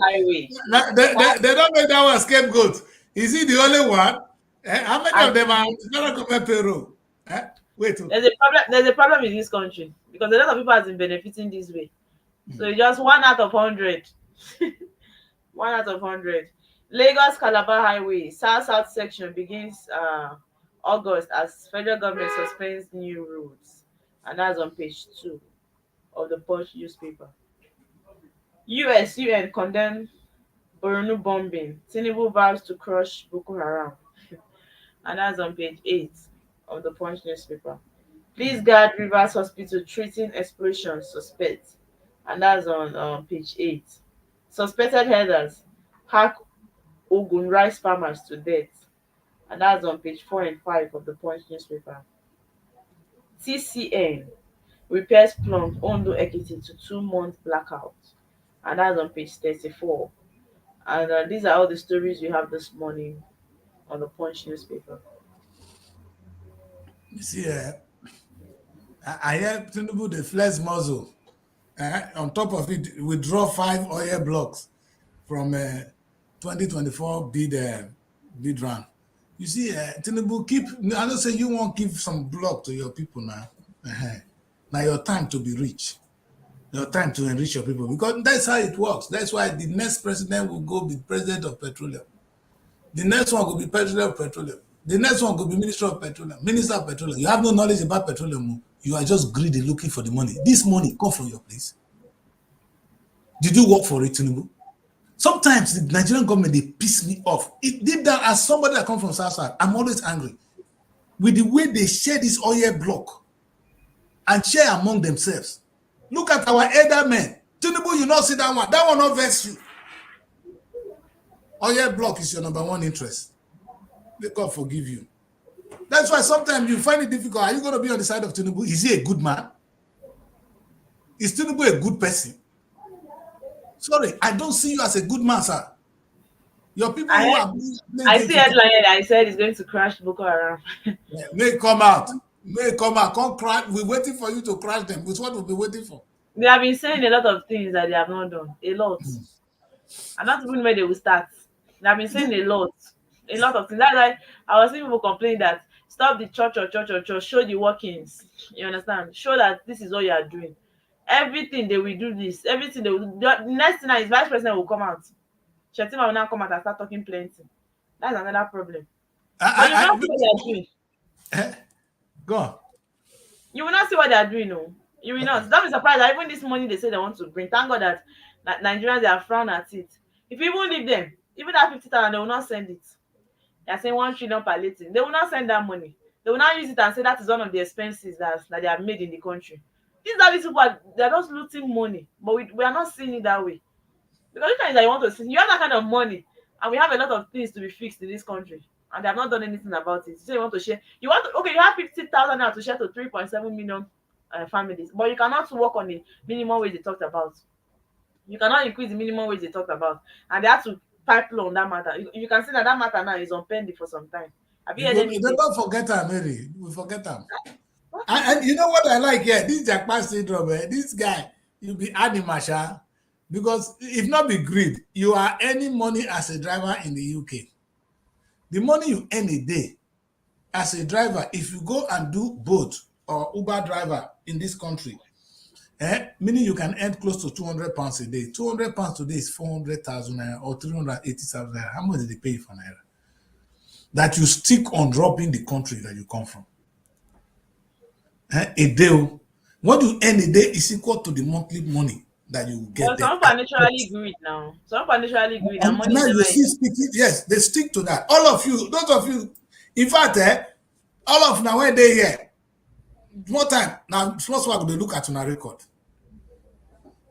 highway.
They don't make that one scapegoat. Is he the only one? How many of them are federal government payroll? Wait.
There's a problem in this country because a lot of people have been benefiting this way. So it's just 1 out of 100. 1 out of 100. Lagos Calabar Highway South section begins August as federal government suspends new roads, and that's on page 2 of the Punch newspaper. UN condemn Borno bombing. Tinubu vows to crush Boko Haram, and that's on page 8 of the Punch newspaper. Please guard Rivers Hospital treating explosion suspect, and that's on page 8. Suspected headers hack Ogun rice farmers to death, and that's on page 4 and 5 of the Punch newspaper. TCN repairs plunge Ondo Ekiti to 2-month blackout, and that's on page 34. And these are all the stories we have this morning on the Punch newspaper.
You see, I hear Tinubu the flex muzzle. On top of it, withdraw 5 oil blocks from 2024 bid round. You see, Tinubu I don't say you won't give some block to your people now. Now your time to be rich. Your time to enrich your people. Because that's how it works. That's why the next president will go be president of petroleum. The next one will be president of petroleum. The next one could be Minister of Petroleum. Minister of Petroleum. You have no knowledge about petroleum. You are just greedy looking for the money. This money come from your place. Did you work for it, Tinubu? Sometimes the Nigerian government, they piss me off. It did that as somebody that comes from Southside. I'm always angry with the way they share this oil block and share among themselves. Look at our elder men. Tinubu, you not see that one. That one not vex you. Oil block is your number one interest. May God forgive you. That's why sometimes you find it difficult. Are you going to be on the side of Tinubu? Is he a good man? Is Tinubu a good person? Sorry, I don't see you as a good man, sir. Your people who are
I see headline that I said is going to crash Boko Haram.
may come out. May come out. Come crash. We're waiting for you to crash them. It's what we'll be waiting for.
They have been saying a lot of things that they have not done. A lot. I don't even know where they will start. They have been saying a lot. A lot of things. That's why I was seeing people complaining that stop the church or church or church. Show the workings. You understand? Show that this is what you are doing. Everything they will do this. Everything they will do. The next thing is vice president will come out. Shetima will now come out and start talking plenty. That's another problem. But you will not see what they are doing.
Go on.
You will not see what they are doing, no. You will not. Don't be surprised that even this money they say they want to bring. Thank God that Nigerians they are frown at it. If you even leave them, even that 50,000, they will not send it. They are saying 1 trillion per litre. They will not send that money. They will not use it and say that is one of the expenses that they have made in the country. These are these people they are just looting money, but we are not seeing it that way. Because the thing is that you want to see, you have that kind of money, and we have a lot of things to be fixed in this country, and they have not done anything about it. So you want to share, you have 50,000 now to share to 3.7 million families, but you cannot work on the minimum wage they talked about. You cannot increase the minimum wage they talked about, and they have to pipe law on that matter. You can see that matter now is on pending for some time. Have you heard anything?
Don't forget them, Mary. We forget them. And you know what I like here? This Jackpot syndrome, this guy, you be animal, because if not be greed, you are earning money as a driver in the UK. The money you earn a day as a driver, if you go and do boat or Uber driver in this country, meaning you can earn close to £200 a day. £200 today is 400,000 naira or 380,000 naira. How much did they pay you for naira? That you stick on dropping the country that you come from. A day, what you earn a day is equal to the monthly money that you get.
But some people naturally greed now. Some people naturally greed, and money
now
never
you see speaking, yes, they stick to that. All of you, those of you, in fact, all of now when they here, more time now, small they look at on a record.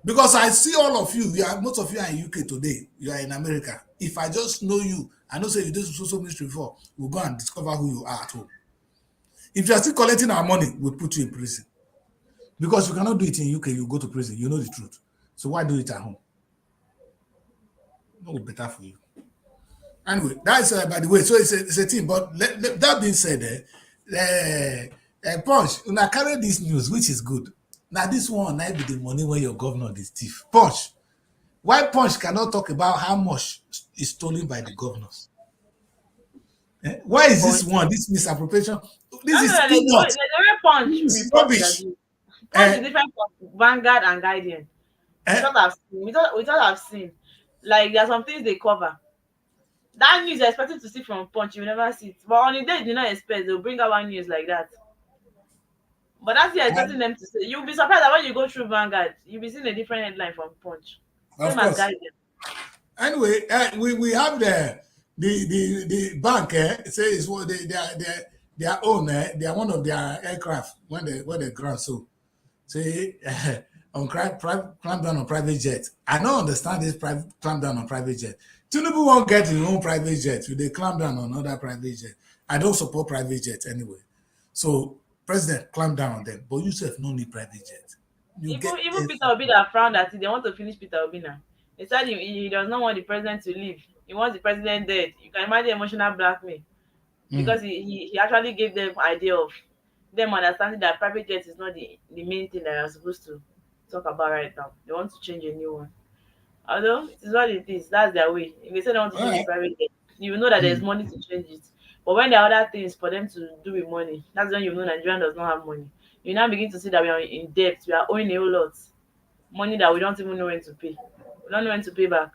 Because I see all of you, most of you are in UK today, you are in America. If I just know you, I know say you did social ministry before, we'll go and discover who you are at home. If you are still collecting our money, we'll put you in prison. Because you cannot do it in UK, you go to prison, you know the truth. So why do it at home? No better for you. Anyway, that's by the way, so it's a thing. But that being said, Punch, when I carry this news, which is good. Now this one might be the money where your governor is thief. Punch, why Punch cannot talk about how much is stolen by the governors? Why is this one, this misappropriation? This is peanuts.
Punch
This is
report
rubbish.
Punch is different from Vanguard and Guardian. We thought I've seen. Like there are some things they cover. That news you're expecting to see from Punch, you will never see it. But on the day you do not expect, they'll bring out one news like that. But that's what you're expecting them to say. You'll be surprised that when you go through Vanguard, you'll be seeing a different headline from Punch. Same as Guardian.
Anyway, we have the bank says what their own they are one of their aircraft when they ground so say on clamp down on private jet. I don't understand this clamp down on private jet. Tinubu won't get his own private jet. They clamp down on other private jet. I don't support private jet anyway. So president clamp down on them, but you self no need private jet.
Even Peter Obi that frowned at it, they want to finish Peter Obi now. They said he does not want the president to leave. He wants the president dead. You can imagine emotional blackmail. Because he actually gave them idea of them understanding that private jet is not the main thing that you're supposed to talk about right now. They want to change a new one. Although it is what it is, that's their way. If they say they want to change the private jet, you know that there's money to change it. But when there are other things for them to do with money, that's when you know Nigeria does not have money. You now begin to see that we are in debt, we are owing a whole lot. Money that we don't even know when to pay. We don't know when to pay back.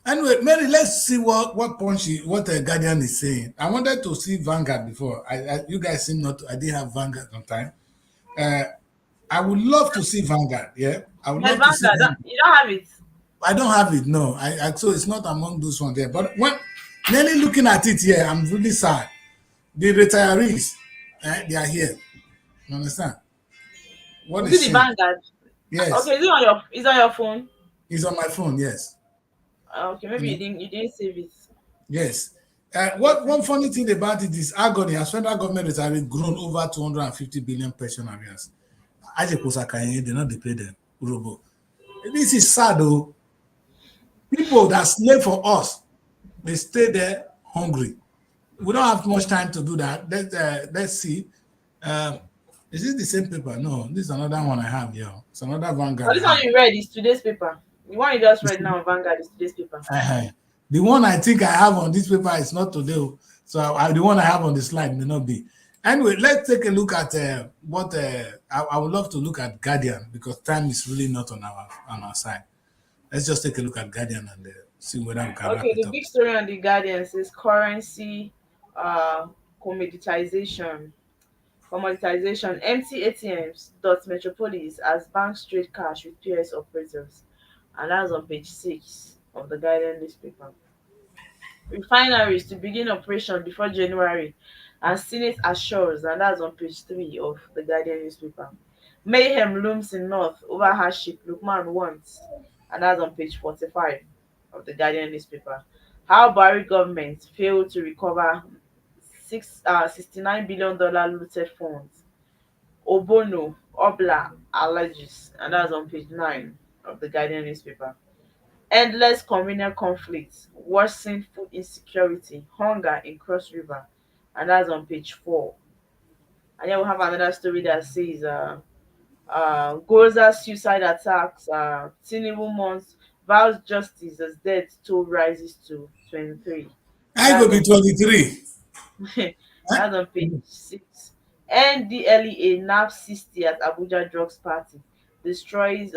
Anyway, Mary, let's see what Guardian is saying. I wanted to see Vanguard before. You guys seem not. I didn't have Vanguard on time. Uh, I would love to see Vanguard. Yeah, I would
There's
love to see
Vanguard.
Vanguard.
You don't have it.
I don't have it. No, so it's not among those ones there. But when Nelly looking at it here, I'm really sad. The retirees, they are here. You understand? What a
Is it the
shame.
Vanguard?
Yes,
Okay, is it on your? Is on your phone?
it's on my phone. Yes,
Okay, maybe
you know,
you didn't save it.
yes. What one funny thing about it is agony. As federal government has already grown over 250 billion pension arrears. They not they pay them. Urobo. This is sad though. People that slave for us, they stay there hungry. We don't have much time to do that. Let's see. Um, is this the same paper? No, this is another one I have here. It's another
But
Vanguard
this
I
one
have.
you read is today's paper. The one you just read now, Vanguard, is today's paper.
The one I think I have on this paper is not today. So the one I have on the slide may not be. Anyway, let's take a look at what I would love to look at Guardian because time is really not on our side. Let's just take a look at Guardian and see whether we can wrap
Okay,
it
the
up.
big story on the Guardian says currency commoditization. Commoditization. Empty ATMs dot metropolis as banks trade cash with POS operators. And that's on page 6 of the Guardian newspaper. Refineries to begin operation before January, and Senate assures, and that's on page 3 of the Guardian newspaper. Mayhem looms in North over hardship Lukman wants, and that's on page 45 of the Guardian newspaper. How Barry government failed to recover $69 billion looted funds. Obono, Obla alleges, and that's on page 9 of the Guardian newspaper. Endless communal conflicts worsen food insecurity, hunger in Cross River, and that's on page 4. And then we have another story that says Goza suicide attacks, Tinubu months vows justice as death toll rises to 23. And
I go be 23.
that's on page 6. NDLEA nab 60 at Abuja drugs party destroys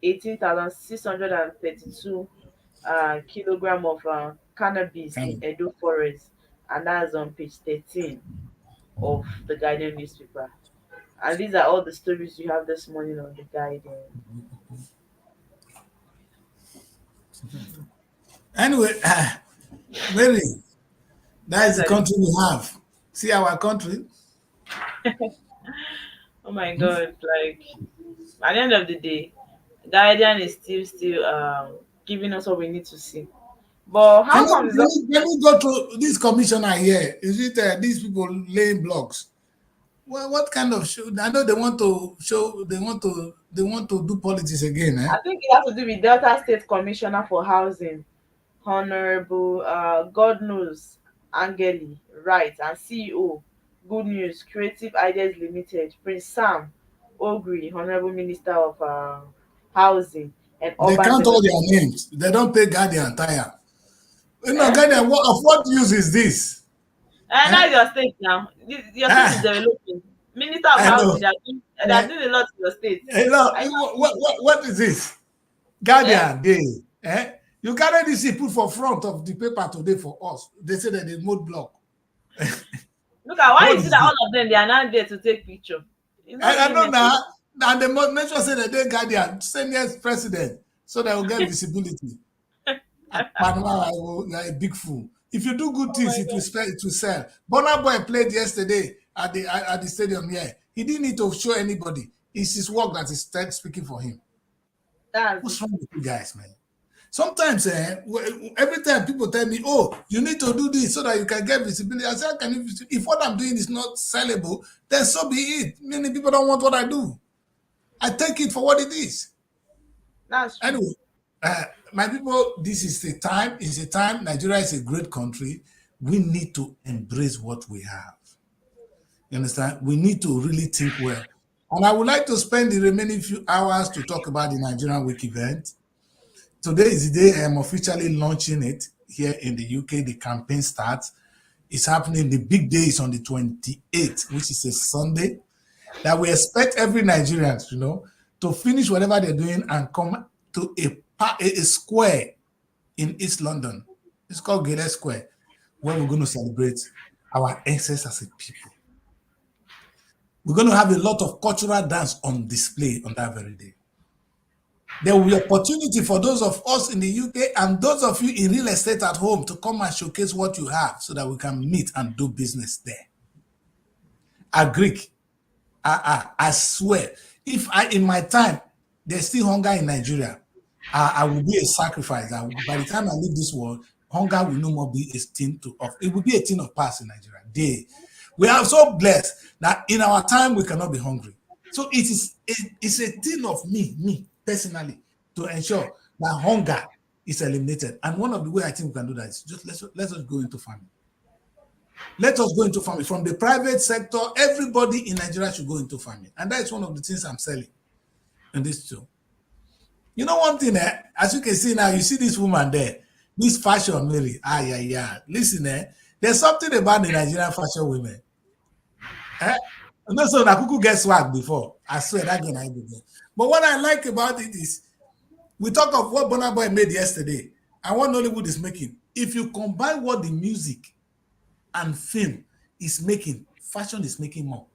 18,632 kilogram of cannabis in
Kind
Edo Forest, and that's on page 13 of the Guardian newspaper. And these are all the stories you have this morning on the Guardian.
Anyway, Mary, that is
Yes,
the
I do.
country we have. See our country.
Oh my God! Like at the end of the day, Guardian is still giving us what we need to see. But
And
how come it's not?
let me go to this commissioner here. Is it these people laying blocks? Well, what kind of show? I know they want to show. They want to do politics again. Eh?
I think it has to do with Delta State Commissioner for Housing, Honorable God knows Angeli Wright, and CEO Good News Creative Ideas Limited, Prince Sam Ogri, Honorable Minister of Housing and
They
Urban
count all
Development.
their names. They don't pay Guardian tire.
Eh?
Guardian. What use is this?
And
Eh?
that's your state now. Your state is
Ah,
developing. Minister of
I know.
Housing, they are
Eh?
doing a lot in your state.
Hello.
I
What is this?
eh?
Guardian Day. Eh? You carry this put for front of the paper today for us. They say that they mode block.
Look at why
What
you see
is
that
this?
all of them they are not there to take picture. It's not
I
really
know
meant to.
now. And they must make sure say that they Guardian send yes president so they will get visibility. Panama, you are a big fool. If you do good
Oh
things,
my
it will
God.
spell, it will sell. Burna Boy played yesterday at the stadium here. He didn't need to show anybody. It's his work that is speaking for him.
That's it.
What's wrong with you guys, man? Sometimes, every time people tell me, "Oh, you need to do this so that you can get visibility," I say, "How can you, if what I'm doing is not sellable, then so be it." Many people don't want what I do. I take it for what it is.
That's true.
Anyway, my people, this is the time. It's a time. Nigeria is a great country. We need to embrace what we have. You understand? We need to really think well. And I would like to spend the remaining few hours to talk about the Nigerian Week event. Today is the day I'm officially launching it here in the UK. The campaign starts. It's happening. The big day is on the 28th, which is a Sunday. That we expect every Nigerian, to finish whatever they're doing and come to a square in East London. It's called Gale Square, where we're going to celebrate our ancestors as a people. We're going to have a lot of cultural dance on display on that very day. There will be opportunity for those of us in the UK and those of you in real estate at home to come and showcase what you have so that we can meet and do business there. Greek, I swear, if in my time, there's still hunger in Nigeria, I will be a sacrifice. By the time I leave this world, hunger will no more be a thing it will be a thing of past in Nigeria. We are so blessed that in our time we cannot be hungry. So it's a thing of me personally to ensure that hunger is eliminated. And one of the ways I think we can do that is just let us go into farming. Let us go into farming. From the private sector, everybody in Nigeria should go into farming. And that is one of the things I'm selling in this show. You know one thing, as you can see now, you see this woman there, this fashion, Mary. Listen, there's something about the Nigerian fashion women. No, so Nakuku get swag before. I swear that girl I begin. But what I like about it is, we talk of what Burna Boy made yesterday and what Nollywood is making. If you combine what the music and film is making, fashion is making more.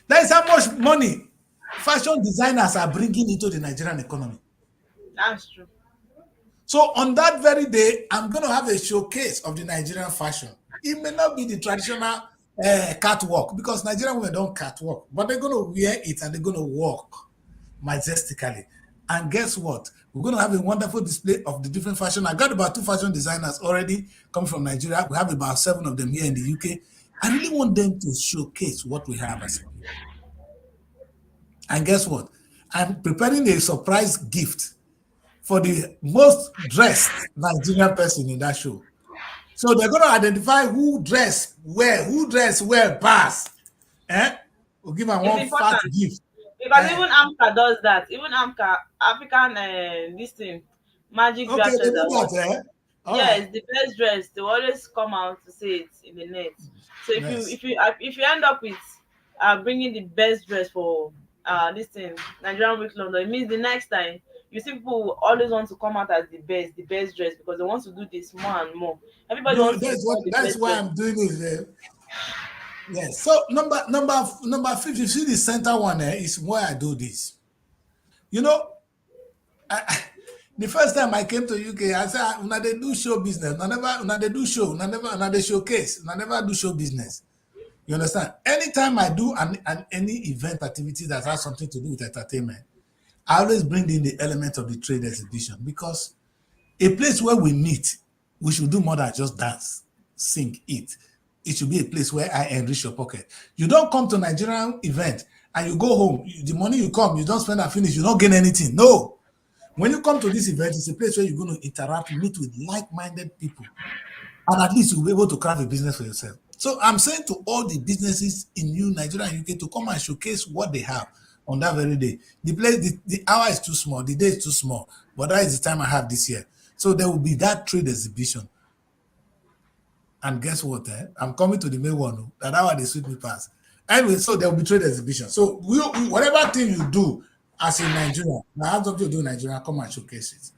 That is how much money fashion designers are bringing into the Nigerian economy.
That's true.
So on that very day, I'm going to have a showcase of the Nigerian fashion. It may not be the traditional catwalk, because Nigerian women don't catwalk, but they're going to wear it and they're going to walk majestically. And guess what? We're going to have a wonderful display of the different fashion. I got about 2 fashion designers already coming from Nigeria. We have about 7 of them here in the UK. I really want them to showcase what we have as a people. And guess what? I'm preparing a surprise gift for the most dressed Nigerian person in that show. So they're going to identify who dress well pass. We'll give them one fat gift.
Because even Amka does that. Even Amka, African this thing, magic
okay, they do that,
yes, right. The best dress. They always come out to say it in the net. So if you end up with bringing the best dress for this thing, Nigerian Week London, it means the next time you see people always want to come out as the best dress, because they want to do this more and more. Everybody wants
that's why I'm doing it. Yes. So number 50, you see the center one is where I do this. You know, the first time I came to UK, I said, when they do show business, when they do show, when they showcase, when never do show business. You understand? Anytime I do any event activity that has something to do with entertainment, I always bring in the element of the trade exhibition, because a place where we meet, we should do more than just dance, sing, eat. It should be a place where I enrich your pocket. You don't come to Nigerian event and you go home. The money you come, you don't spend and finish. You don't gain anything. No. When you come to this event, it's a place where you're going to interact, meet with like-minded people. And at least you'll be able to craft a business for yourself. So I'm saying to all the businesses in Nigeria and UK to come and showcase what they have on that very day. The hour is too small. The day is too small. But that is the time I have this year. So there will be that trade exhibition. And guess what? I'm coming to the main one. That hour they sweep me past. Anyway, so there will be trade exhibition. So whatever thing you do as in Nigeria, now have something to do in Nigeria, come and showcase it.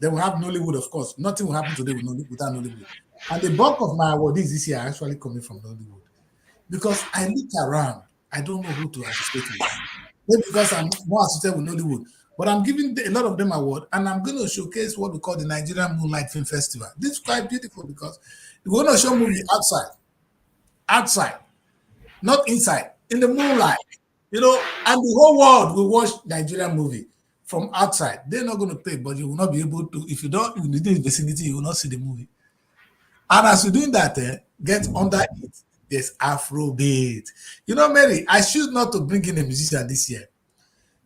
Then we have Nollywood, of course. Nothing will happen today without Nollywood. And the bulk of my awardees this year are actually coming from Nollywood. Because I look around, I don't know who to associate with. Maybe because I'm more associated with Nollywood. But I'm giving a lot of them award, and I'm going to showcase what we call the Nigerian Moonlight Film Festival. This is quite beautiful because we're going to show movies outside, not inside, in the moonlight, and the whole world will watch Nigerian movie from outside. They're not going to pay, but you will not be able to. If you don't, in the vicinity, you will not see the movie. And as you're doing that, get under it. There's Afrobeat. Mary, I choose not to bring in a musician this year.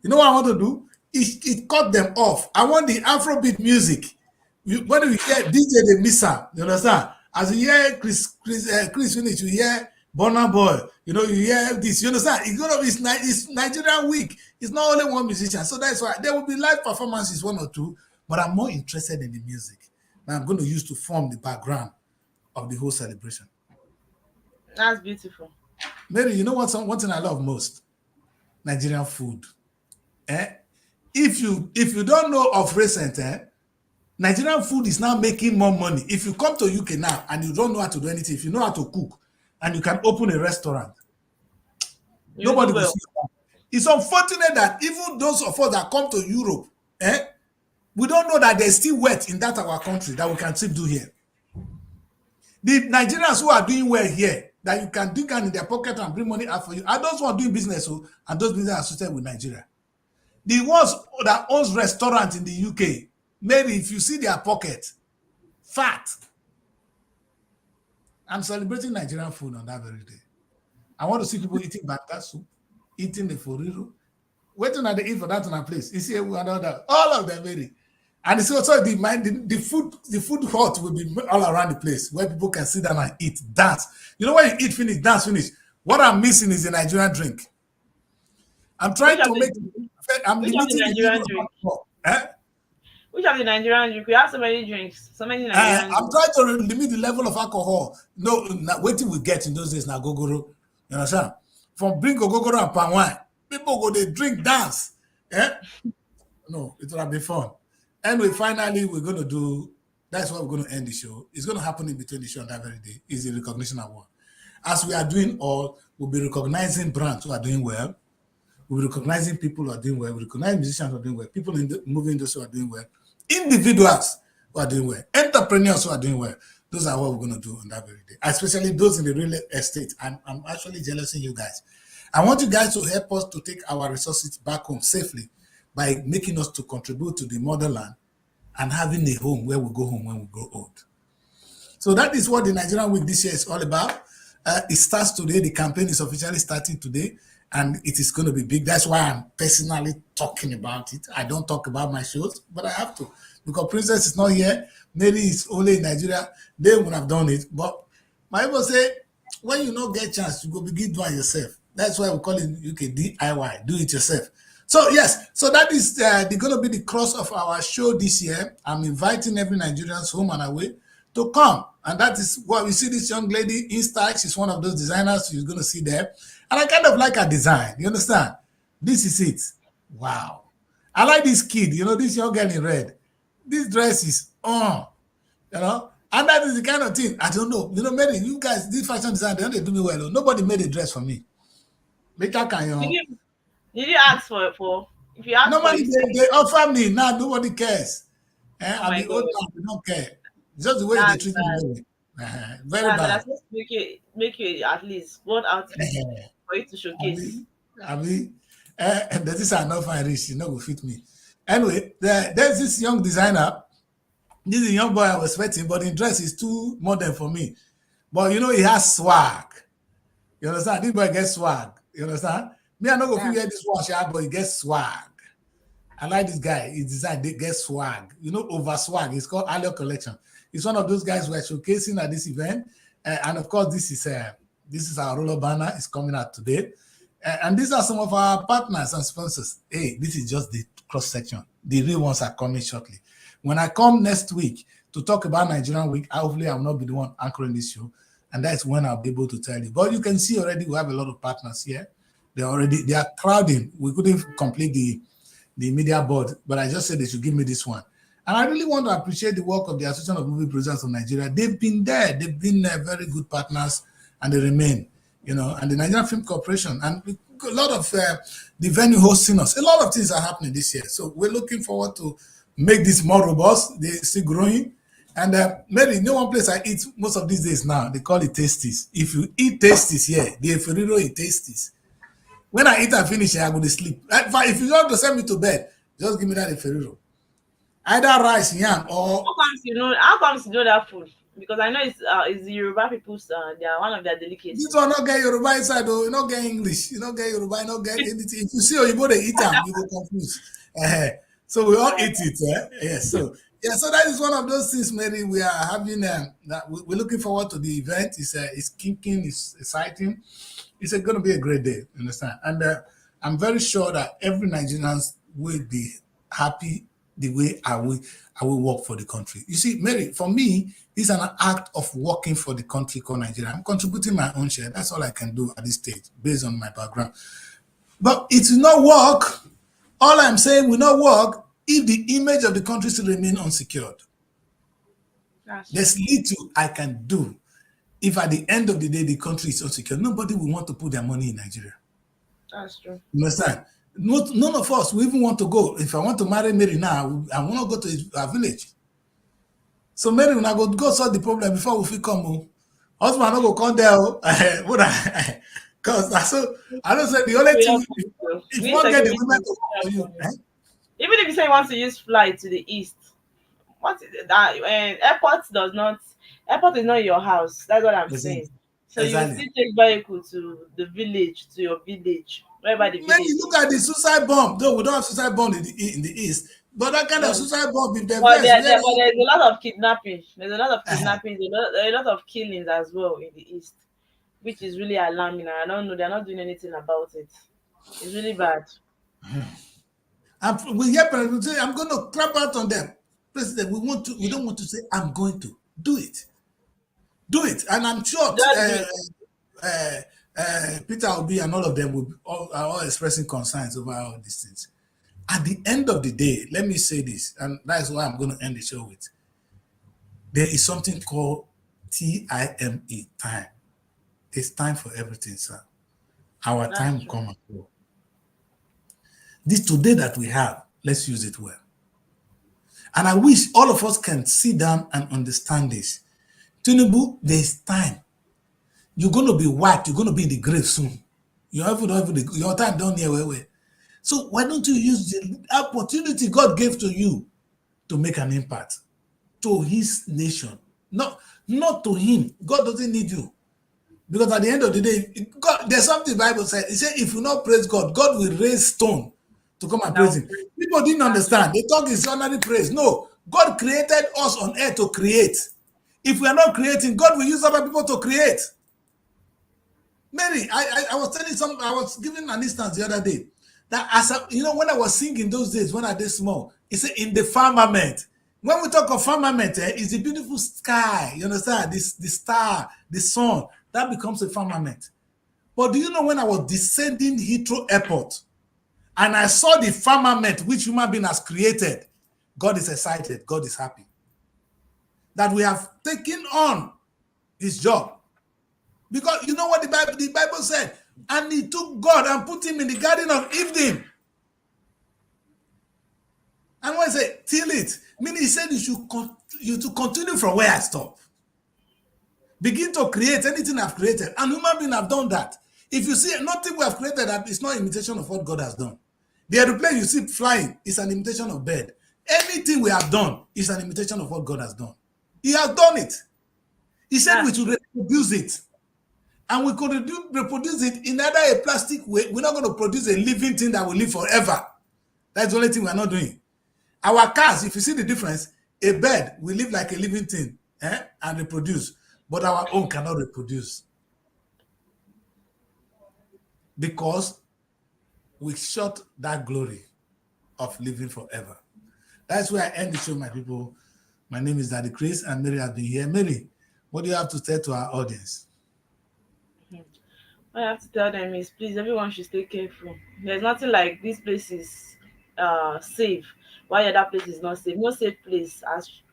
You know what I want to do? It cut them off. I want the Afrobeat music. When we hear DJ the Missa, you understand? As you hear Chris finish, you hear Burna Boy. You hear this. You understand? It's Nigerian week. It's not only one musician, so that's why there will be live performances, 1 or 2. But I'm more interested in the music that I'm going to use to form the background of the whole celebration.
That's beautiful.
Mary, you know what? One thing I love most? Nigerian food. if you don't know of recent, Nigerian food is now making more money. If you come to UK now and you don't know how to do anything, if you know how to cook and you can open a restaurant,
You
nobody
do
will
well.
see you. It's unfortunate that even those of us that come to Europe, we don't know that there's still wealth in that our country that we can still do here. The Nigerians who are doing well here, that you can dig in their pocket and bring money out for you, are those who are doing business, and those businesses associated with Nigeria. The ones that owns restaurants in the UK, maybe if you see their pocket, fat. I'm celebrating Nigerian food on that very day. I want to see people eating bata soup, eating the foriro, waiting at the eat for that on a place. You see another, all of them very. And it's also the food hut will be all around the place where people can sit down and eat, dance. You know, when you eat finish, dance finish. What I'm missing is a Nigerian drink. I'm trying to make. I'm
Which of the
limiting the
Nigerian
level of
drink?
alcohol.
Which of the Nigerian drink? We have so many drinks, so many Nigerian
I'm
drinks.
trying to limit the level of alcohol. No, waiting we get in those days now, gogoro. You understand? From bring gogoro and palm wine, people go they drink, dance. No, it will have been fun. Anyway, finally, we're going to do. That's what we're going to end the show. It's going to happen in between the show and that very day. Is the recognition award. As we are doing all, we'll be recognizing brands who are doing well. We'll be recognizing people who are doing well. We recognize musicians who are doing well. People in the movie industry who are doing well. Individuals who are doing well. Entrepreneurs who are doing well. Those are what we're going to do on that very day. Especially those in the real estate. I'm actually jealous of you guys. I want you guys to help us to take our resources back home safely by making us to contribute to the motherland and having a home where we go home when we grow old. So that is what the Nigerian Week this year is all about. It starts today. The campaign is officially starting today, and it is going to be big. That's why I'm personally talking about it. I don't talk about my shows, but I have to, because Princess is not here. Maybe it's only in Nigeria. They would have done it. But my people say, when you don't get a chance, you go begin doing yourself. That's why we call it UK DIY, do it yourself. So yes, so that is going to be the cross of our show this year. I'm inviting every Nigerian's home and away to come. And that is what we see this young lady in style. She's one of those designers you're going to see there. And I kind of like her design. You understand? This is it. Wow. I like this kid, this young girl in red. This dress is and that is the kind of thing. I don't know. Mary, you guys did fashion design. They don't do me well. Nobody made a dress for me. Later can
Did you ask for if you ask
Nobody,
for
they offer me now. Nobody cares. I'm
my
the old
God.
man. They don't care. Just the way they treat me. Very
That's
bad.
supposed to make you at least one outfit for you to showcase.
This is enough and rich. Will fit me. Anyway, there's this young designer. This is a young boy I was sweating, but in dress is too modern for me. But he has swag. You understand? This boy gets swag. You understand? Me, I not go figure this one, but he gets swag. I like this guy. He designed, they get swag. Over swag. It's called Alio Collection. It's one of those guys we're showcasing at this event. And of course, this is our roller banner. It's coming out today. And these are some of our partners and sponsors. Hey, this is just the cross section. The real ones are coming shortly. When I come next week to talk about Nigerian Week, hopefully I will not be the one anchoring this show. And that's when I'll be able to tell you. But you can see already we have a lot of partners here. They are crowding. We couldn't complete the media board, but I just said they should give me this one. And I really want to appreciate the work of the Association of Movie Producers of Nigeria. They've been there. They've been very good partners, and they remain, and the Nigerian Film Corporation, and a lot of the venue hosting us. A lot of things are happening this year. So we're looking forward to make this more robust. They're still growing. And maybe one place I eat most of these days now, they call it Tasties. If you eat Tasties here, the Ferrero eat Tasties. When I eat and finish, I go to sleep. If you want to send me to bed, just give me that Ferrero. Either rice, yam, or...
How comes you know that food? Because I know it's the Yoruba people's, they are one of their delicacies.
This one not get Yoruba inside, though. You not get English. You not get Yoruba, you not get anything. If you see Oyibo, they eat them, you go confused. So we all eat it. Yes, so that is one of those things, Mary. We are having, we're looking forward to the event. It's kicking, it's exciting. It's going to be a great day, you understand? And I'm very sure that every Nigerian will be happy the way I will work for the country. You see, Mary, for me, it's an act of working for the country called Nigeria. I'm contributing my own share. That's all I can do at this stage, based on my background. But it will not work All I'm saying will not work if the image of the country still remain unsecured. There's little I can do if at the end of the day the country is unsecured. Nobody will want to put their money in Nigeria.
That's true.
You understand? None of us will even want to go. If I want to marry Mary now, I want to go to our village. So Mary, when I go solve the problem before we fit come home. Husband no go come there. Because I don't say the only thing if you want to get the women to come for you.
Even if you say you want to use flight to the east, what is that? Airport is not your house. That's what I'm saying. So you still take vehicle to the village, to your village, wherever the village.
Maybe look at the suicide bomb. Though we don't have suicide bomb in the east, but that kind of suicide bomb in the
but
west.
There's a lot of kidnapping. There's a lot of kidnapping. A lot of killings as well in the east, which is really alarming. I don't know. They're not doing anything about it. It's really bad.
We hear president say, "I'm going to clap out on them." President, we don't want to say, "I'm going to do it." Do it, and I'm sure Peter Obi and all of them are all expressing concerns over all these things. At the end of the day, let me say this, and that's why I'm going to end the show with. There is something called TIME, time. It's time for everything, sir. Our time will come and go. This today that we have, let's use it well. And I wish all of us can sit down and understand this. Tinubu, there's time. You're going to be wiped. You're going to be in the grave soon. Your time down here. Where. So why don't you use the opportunity God gave to you to make an impact to his nation? Not to him. God doesn't need you. Because at the end of the day, God, there's something the Bible said. It said, if you not praise God, God will raise stone to come and praise him. People didn't understand. They thought it's ordinary praise. No. God created us on earth to create. If we are not creating, God will use other people to create. Mary, I was telling I was giving an instance the other day that when I was singing those days when I did small, it said in the firmament. When we talk of firmament, it's the beautiful sky. You understand? The star, the sun, that becomes a firmament. But do you know when I was descending Heathrow Airport and I saw the firmament which human being has created, God is excited. God is happy that we have taken on his job. Because you know what the Bible said? And he took God and put him in the Garden of Eden. And when I say till it, meaning he said you to continue from where I stop. Begin to create anything I've created. And human beings have done that. If you see nothing we have created, that is not an imitation of what God has done. The airplane you see flying is an imitation of bird. Anything we have done is an imitation of what God has done. He has done it. He said we should reproduce it. And we could reproduce it in either a plastic way. We're not going to produce a living thing that will live forever. That's the only thing we're not doing. Our cars, if you see the difference, a bird will live like a living thing and reproduce. But our own cannot reproduce. Because we shot that glory of living forever. That's where I end the show, my people. My name is Daddy Chris, and Mary has been here. Mary, what do you have to say to our audience?
What I have to tell them is, please, everyone should stay careful. There's nothing like this place is safe, while the other place is not safe. No safe place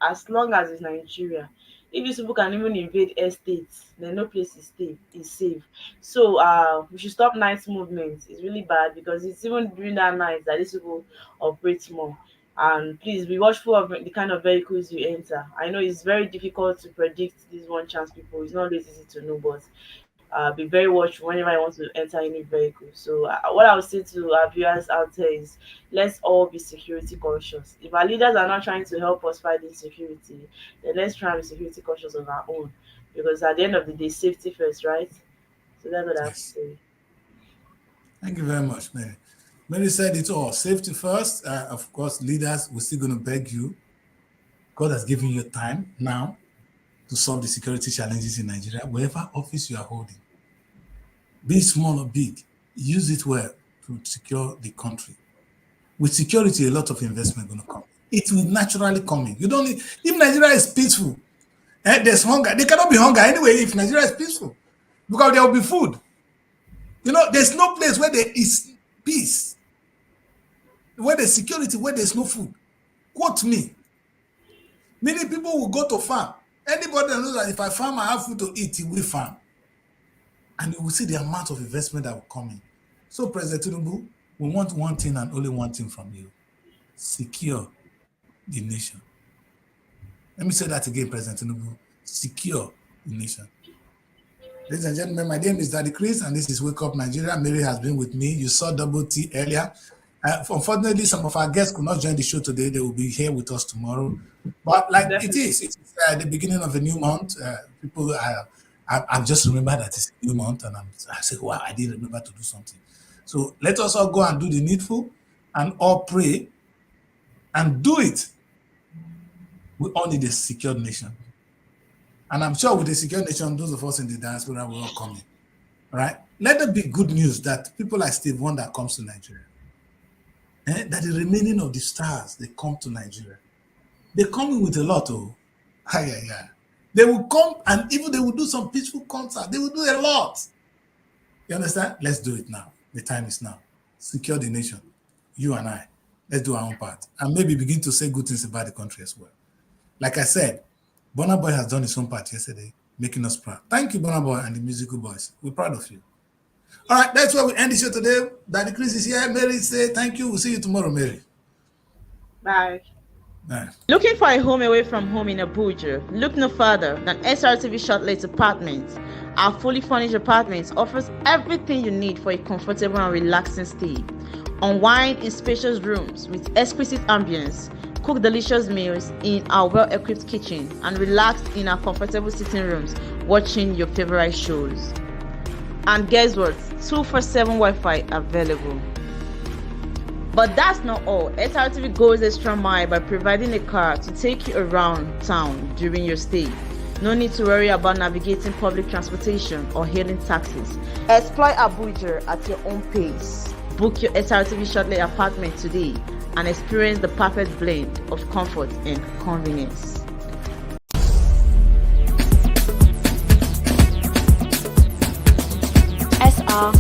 as long as it's Nigeria. If these people can even invade estates, then no place is safe. So we should stop night movement. It's really bad because it's even during that night that these people operate more. And please be watchful of the kind of vehicles you enter. I know it's very difficult to predict these one chance people. It's not always easy to know, but be very watchful whenever I want to enter any vehicle. So what I would say to our viewers out there is, let's all be security conscious. If our leaders are not trying to help us fight insecurity, then let's try and be security conscious on our own. Because at the end of the day, safety first, right? So that's what I have to say.
Thank you very much, Mary. Mary said it all. Safety first. Of course, leaders, we're still going to beg you. God has given you time now to solve the security challenges in Nigeria, wherever office you are holding. Be small or big, use it well to secure the country. With security, a lot of investment going to come. It will naturally come in. You don't need, if Nigeria is peaceful, there's hunger. There cannot be hunger anyway if Nigeria is peaceful, because there will be food. There's no place where there is peace Where there's security, where there's no food. Quote me. Many people will go to farm. Anybody that knows that if I farm, I have food to eat, he will farm. And you will see the amount of investment that will come in. So, President Tinubu, we want one thing and only one thing from you. Secure the nation. Let me say that again, President Tinubu. Secure the nation. Ladies and gentlemen, my name is Daddy Chris, and this is Wake Up Nigeria. Mary has been with me. You saw Double T earlier. Unfortunately, some of our guests could not join the show today. They will be here with us tomorrow. But like
Definitely.
it's the beginning of a new month. People, I've just remembered that it's a new month, and I say, wow, I didn't remember to do something. So let us all go and do the needful and all pray and do it. We all need a secure nation. And I'm sure with a secure nation, those of us in the diaspora will all come in. All right? Let it be good news that people like Steve Wonder comes to Nigeria. That the remaining of the stars, they come to Nigeria. They come in with a lot of, They will come and even they will do some peaceful concert. They will do a lot. You understand? Let's do it now. The time is now. Secure the nation. You and I. Let's do our own part. And maybe begin to say good things about the country as well. Like I said, Burna Boy has done his own part yesterday, making us proud. Thank you, Burna Boy and the musical boys. We're proud of you. All right, that's where we end the show today. Daddy Chris is here. Mary say thank you. We'll see you tomorrow, Mary.
Bye.
Bye.
Looking for a home away from home in Abuja? Look no further than SRTV Shortlet Apartments. Our fully furnished apartments offers everything you need for a comfortable and relaxing stay. Unwind in spacious rooms with exquisite ambience. Cook delicious meals in our well-equipped kitchen and relax in our comfortable sitting rooms watching your favorite shows. And guess what? 247 Wi-Fi available. But that's not all. SRTV goes extra mile by providing a car to take you around town during your stay. No need to worry about navigating public transportation or hailing taxis. Explore Abuja at your own pace. Book your SRTV Shortlet apartment today and experience the perfect blend of comfort and convenience.
SR